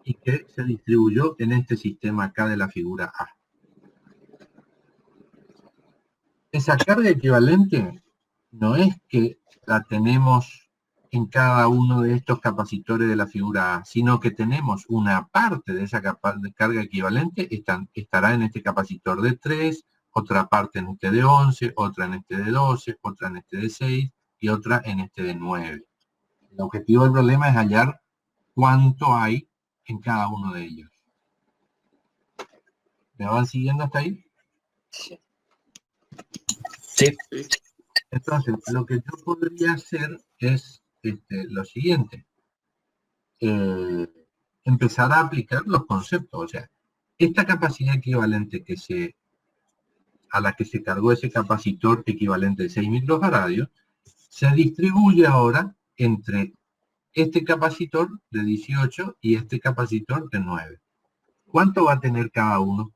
y que se distribuyó en este sistema acá de la figura A. Esa carga equivalente no es que la tenemos en cada uno de estos capacitores de la figura A, sino que tenemos una parte de esa carga equivalente, estará en este capacitor de 3, otra parte en este de 11, otra en este de 12, otra en este de 6 y otra en este de 9. El objetivo del problema es hallar cuánto hay en cada uno de ellos. ¿Me van siguiendo hasta ahí? Sí. Entonces, lo que yo podría hacer es lo siguiente. Empezar a aplicar los conceptos. O sea, esta capacidad equivalente a la que se cargó ese capacitor equivalente de 6 microfaradios, se distribuye ahora entre este capacitor de 18 y este capacitor de 9. ¿Cuánto va a tener cada uno?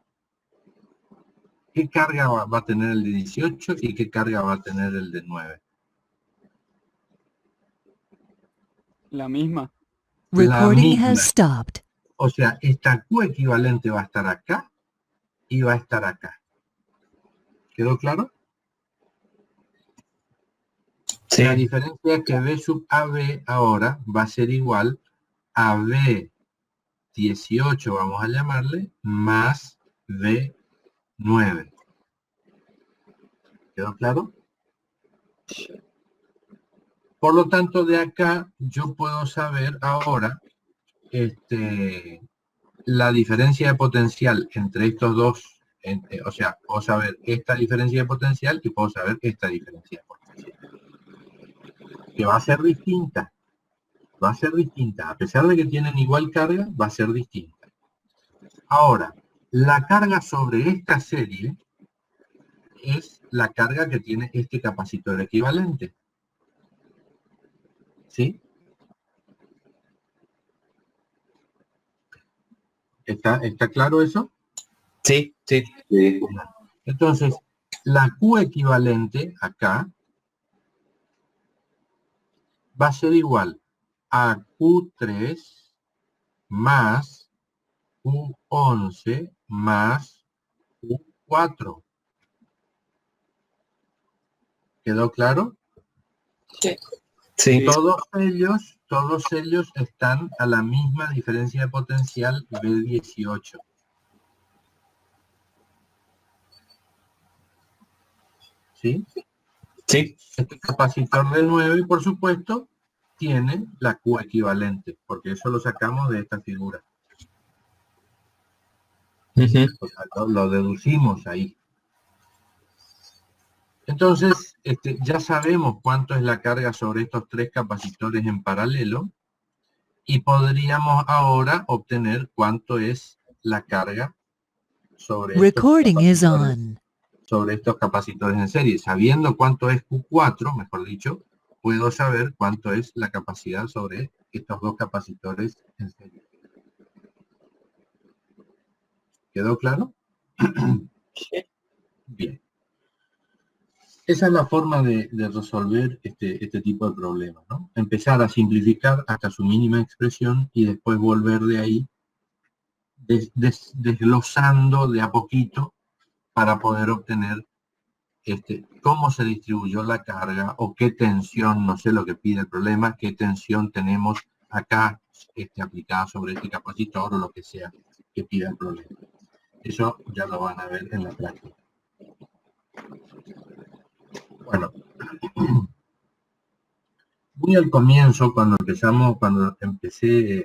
¿Qué carga va a tener el de 18 y qué carga va a tener el de 9? La misma. Recording has stopped. O sea, esta Q equivalente va a estar acá y va a estar acá. ¿Quedó claro? Sí. La diferencia es que B sub AB ahora va a ser igual a B18, vamos a llamarle, más B9. ¿Quedó claro? Por lo tanto, de acá yo puedo saber ahora la diferencia de potencial entre estos dos. O sea, puedo saber esta diferencia de potencial y puedo saber esta diferencia de potencial. Que va a ser distinta. Va a ser distinta. A pesar de que tienen igual carga, va a ser distinta. Ahora, la carga sobre esta serie es la carga que tiene este capacitor equivalente. ¿Sí? ¿Está claro eso? Sí. Entonces, la Q equivalente acá va a ser igual a Q3 más Q11 más Q4. ¿Quedó claro? Sí. Sí. Todos ellos están a la misma diferencia de potencial B18. ¿Sí? Sí. Este capacitor de 9, por supuesto, tiene la Q equivalente, porque eso lo sacamos de esta figura. Ujú. O sea, lo deducimos ahí. Entonces, ya sabemos cuánto es la carga sobre estos tres capacitores en paralelo y podríamos ahora obtener cuánto es la carga sobre Recording is on. estos capacitores en serie. Sabiendo cuánto es Q4, mejor dicho, puedo saber cuánto es la capacidad sobre estos dos capacitores en serie. ¿Quedó claro? Bien. Esa es la forma de resolver este tipo de problemas, ¿no? Empezar a simplificar hasta su mínima expresión y después volver de ahí desglosando de a poquito para poder obtener cómo se distribuyó la carga o qué tensión, no sé lo que pide el problema, qué tensión tenemos acá aplicada sobre este capacitor o lo que sea que pida el problema. Eso ya lo van a ver en la práctica. Bueno, muy al comienzo, cuando empecé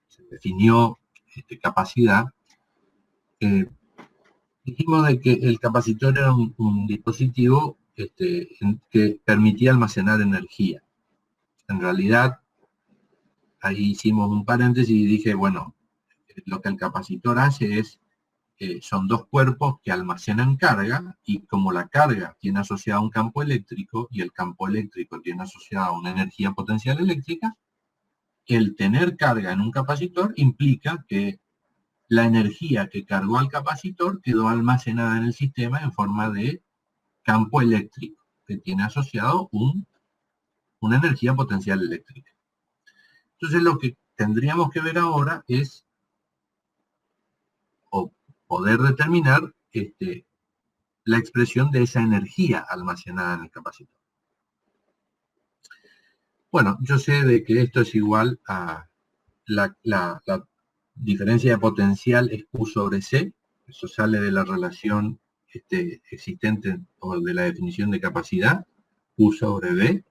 se definió capacidad, dijimos de que el capacitor era un dispositivo que permitía almacenar energía. En realidad, ahí hicimos un paréntesis y dije, bueno, lo que el capacitor hace es, son dos cuerpos que almacenan carga, y como la carga tiene asociada un campo eléctrico y el campo eléctrico tiene asociada una energía potencial eléctrica, el tener carga en un capacitor implica que la energía que cargó al capacitor quedó almacenada en el sistema en forma de campo eléctrico, que tiene asociado una energía potencial eléctrica. Entonces lo que tendríamos que ver ahora es, o poder determinar, la expresión de esa energía almacenada en el capacitor. Bueno, yo sé de que esto es igual a la diferencia de potencial es Q sobre C. Eso sale de la relación existente o de la definición de capacidad, Q sobre B.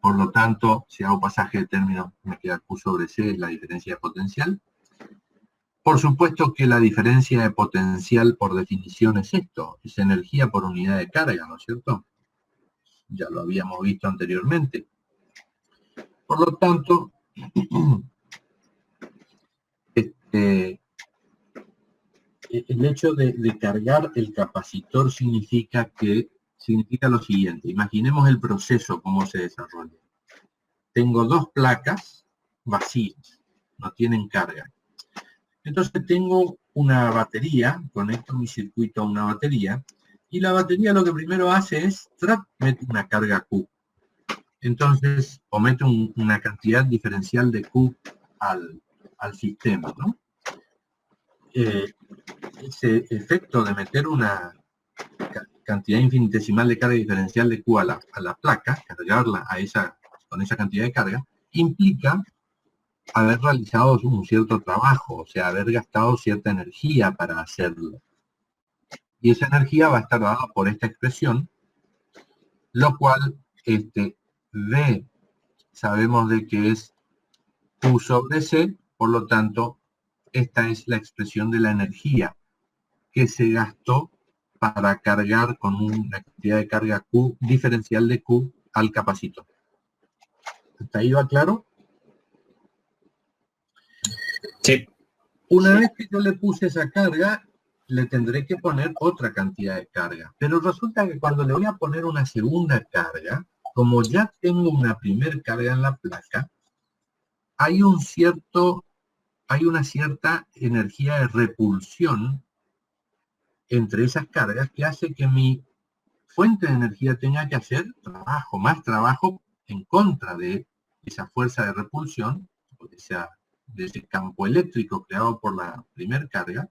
Por lo tanto, si hago pasaje de términos, me queda Q sobre C, es la diferencia de potencial. Por supuesto que la diferencia de potencial por definición es esto, es energía por unidad de carga, ¿no es cierto? Ya lo habíamos visto anteriormente. Por lo tanto, el hecho de cargar el capacitor significa lo siguiente. Imaginemos el proceso, cómo se desarrolla. Tengo dos placas vacías, no tienen carga. Entonces tengo una batería, conecto mi circuito a una batería, y la batería lo que primero hace es, mete una carga Q. Entonces, o mete una cantidad diferencial de Q al sistema, ¿no? Ese efecto de meter una cantidad infinitesimal de carga diferencial de Q a la placa, cargarla con esa cantidad de carga, implica haber realizado un cierto trabajo, o sea, haber gastado cierta energía para hacerlo. Y esa energía va a estar dada por esta expresión, lo cual, V, sabemos de que es Q sobre C, por lo tanto, esta es la expresión de la energía que se gastó para cargar con una cantidad de carga Q, diferencial de Q, al capacitor. ¿Hasta ahí va claro? Sí. Una vez que yo le puse esa carga, le tendré que poner otra cantidad de carga. Pero resulta que cuando le voy a poner una segunda carga, como ya tengo una primer carga en la placa, hay una cierta energía de repulsión entre esas cargas que hace que mi fuente de energía tenga que hacer trabajo, más trabajo en contra de esa fuerza de repulsión, de ese campo eléctrico creado por la primer carga,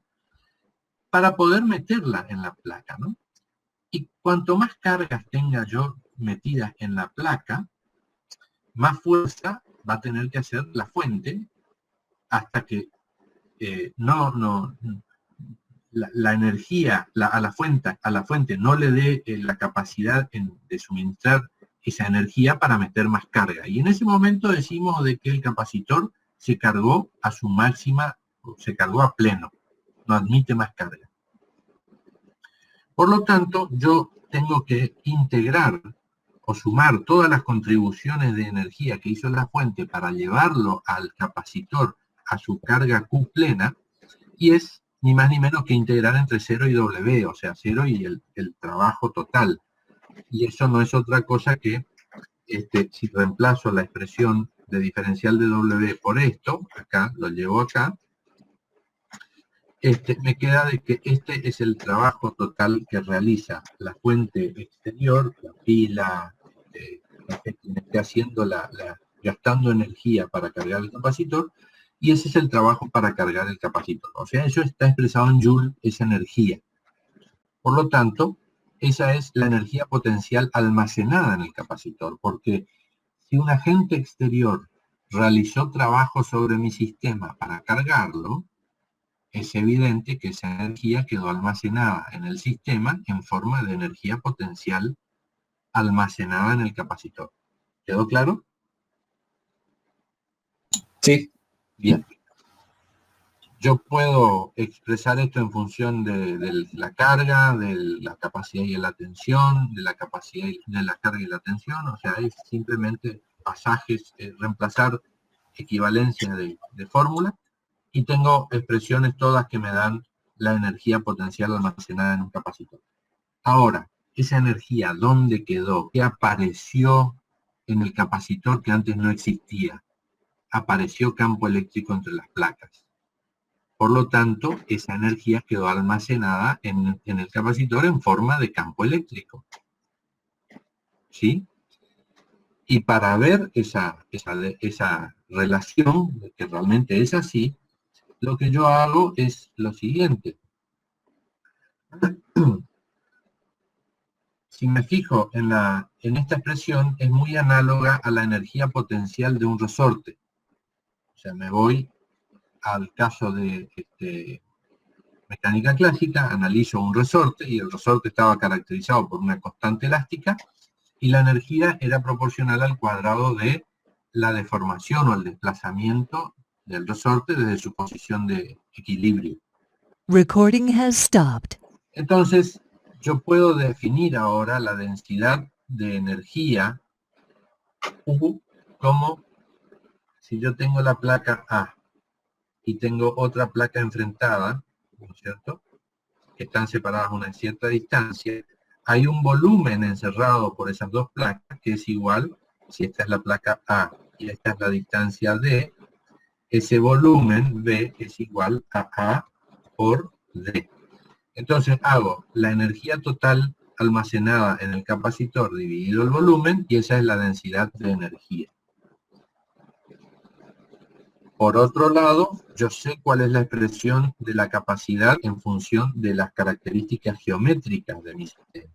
para poder meterla en la placa, ¿no? Y cuanto más cargas tenga yo metidas en la placa, más fuerza va a tener que hacer la fuente hasta que la energía a la fuente no le dé la capacidad de suministrar esa energía para meter más carga. Y en ese momento decimos de que el capacitor se cargó a su máxima, se cargó a pleno, no admite más carga. Por lo tanto, yo tengo que integrar o sumar todas las contribuciones de energía que hizo la fuente para llevarlo al capacitor a su carga Q plena, y es ni más ni menos que integrar entre 0 y W, o sea, 0 y el trabajo total. Y eso no es otra cosa que, si reemplazo la expresión de diferencial de W por esto, acá, lo llevo acá, me queda de que este es el trabajo total que realiza la fuente exterior, la pila, quien esté haciendo gastando energía para cargar el capacitor, y ese es el trabajo para cargar el capacitor. O sea, eso está expresado en Joule, esa energía. Por lo tanto, esa es la energía potencial almacenada en el capacitor, porque si un agente exterior realizó trabajo sobre mi sistema para cargarlo, es evidente que esa energía quedó almacenada en el sistema en forma de energía potencial almacenada en el capacitor. ¿Quedó claro? Sí. Bien. Yo puedo expresar esto en función de la carga, de la capacidad y la tensión, de la capacidad de la carga y la tensión, o sea, es simplemente pasajes, reemplazar equivalencia de fórmula, y tengo expresiones todas que me dan la energía potencial almacenada en un capacitor. Ahora, esa energía, ¿dónde quedó? ¿Qué apareció en el capacitor que antes no existía? Apareció campo eléctrico entre las placas. Por lo tanto, esa energía quedó almacenada en el capacitor en forma de campo eléctrico. ¿Sí? Y para ver esa relación, que realmente es así, lo que yo hago es lo siguiente. Si me fijo en esta expresión, es muy análoga a la energía potencial de un resorte. O sea, me voy al caso de mecánica clásica, analizo un resorte, y el resorte estaba caracterizado por una constante elástica, y la energía era proporcional al cuadrado de la deformación o el desplazamiento del resorte desde su posición de equilibrio. Recording has stopped. Entonces, yo puedo definir ahora la densidad de energía U como si yo tengo la placa A y tengo otra placa enfrentada, ¿no es cierto?, que están separadas a una cierta distancia, hay un volumen encerrado por esas dos placas que es igual, si esta es la placa A y esta es la distancia D, ese volumen B es igual a A por D. Entonces hago la energía total almacenada en el capacitor dividido el volumen, y esa es la densidad de energía. Por otro lado, yo sé cuál es la expresión de la capacidad en función de las características geométricas de mi sistema.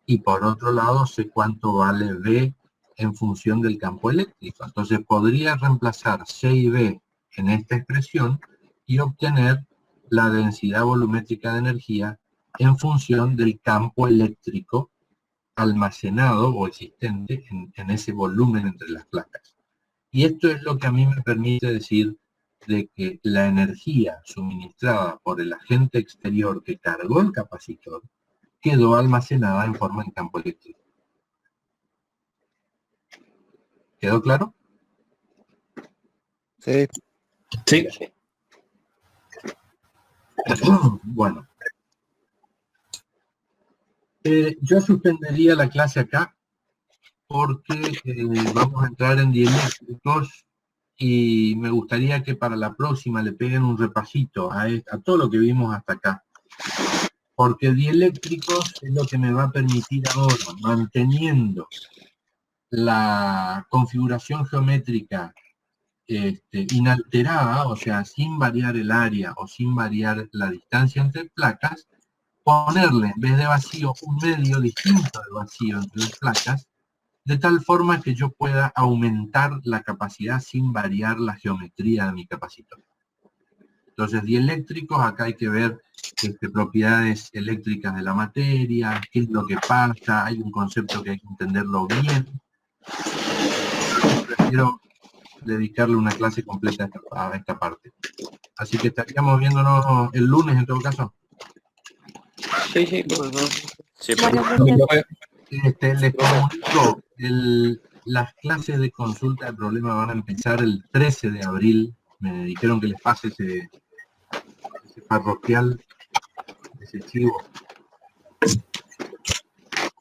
Y por otro lado, sé cuánto vale B en función del campo eléctrico. Entonces podría reemplazar C y B en esta expresión y obtener la densidad volumétrica de energía en función del campo eléctrico almacenado o existente en ese volumen entre las placas. Y esto es lo que a mí me permite decir de que la energía suministrada por el agente exterior que cargó el capacitor quedó almacenada en forma de campo eléctrico. ¿Quedó claro? Sí. Sí. Bueno. Yo suspendería la clase acá porque vamos a entrar en dieléctricos y me gustaría que para la próxima le peguen un repasito a todo lo que vimos hasta acá. porque dieléctricos es lo que me va a permitir ahora, manteniendo la configuración geométrica inalterada, o sea, sin variar el área o sin variar la distancia entre placas, ponerle en vez de vacío un medio distinto de vacío entre las placas, de tal forma que yo pueda aumentar la capacidad sin variar la geometría de mi capacitor. Entonces, dieléctricos, acá hay que ver propiedades eléctricas de la materia, qué es lo que pasa, hay un concepto que hay que entenderlo bien. Prefiero dedicarle una clase completa a esta parte. Así que estaríamos viéndonos el lunes en todo caso. Sí, sí, profesor. Sí, Bueno, profe. profe, Les comunico, las clases de consulta de problemas van a empezar el 13 de abril. Me dijeron que les pase ese parroquial, ese chivo.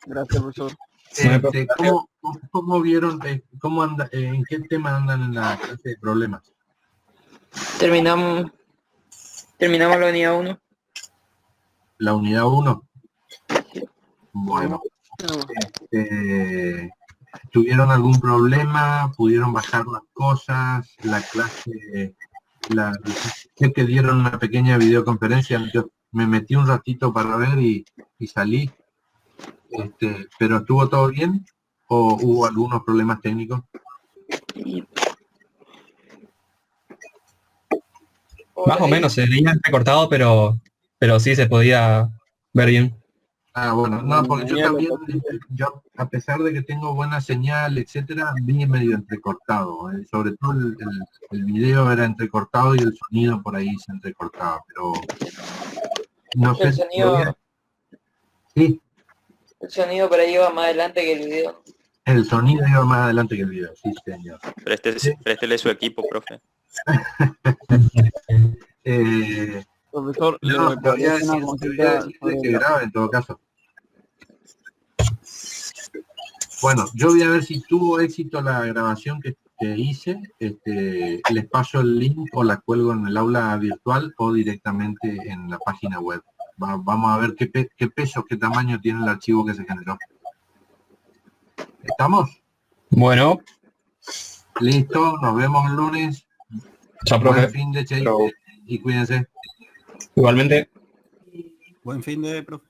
Gracias, profesor. ¿Cómo vieron, cómo anda, en qué tema andan en la clase de problemas? Terminamos la unidad 1. La unidad 1. Bueno, ¿tuvieron algún problema? ¿Pudieron bajar las cosas? La clase, sé que dieron una pequeña videoconferencia, yo me metí un ratito para ver y salí. ¿Pero estuvo todo bien? ¿O hubo algunos problemas técnicos? Más o menos, se veía entrecortado, pero sí se podía ver bien. Ah, bueno, no, porque yo también, yo a pesar de que tengo buena señal, etcétera, vi medio entrecortado. Sobre todo el video era entrecortado y el sonido por ahí se entrecortaba, pero no sé. El sonido, Sí, el sonido por ahí va más adelante que el video. el sonido iba más adelante que el video, sí, señor. Préstele su equipo, profe. Profesor, No, te voy podría a hacer una decir consulta de sobre que grabe en todo caso. Bueno, yo voy a ver si tuvo éxito la grabación que hice. Les paso el link o la cuelgo en el aula virtual o directamente en la página web. Vamos a ver qué peso, qué tamaño tiene el archivo que se generó. ¿Estamos? Bueno, Listo, nos vemos el lunes. chao, Buen profe. fin de Che Chao. y cuídense. Igualmente. Buen fin de, profe.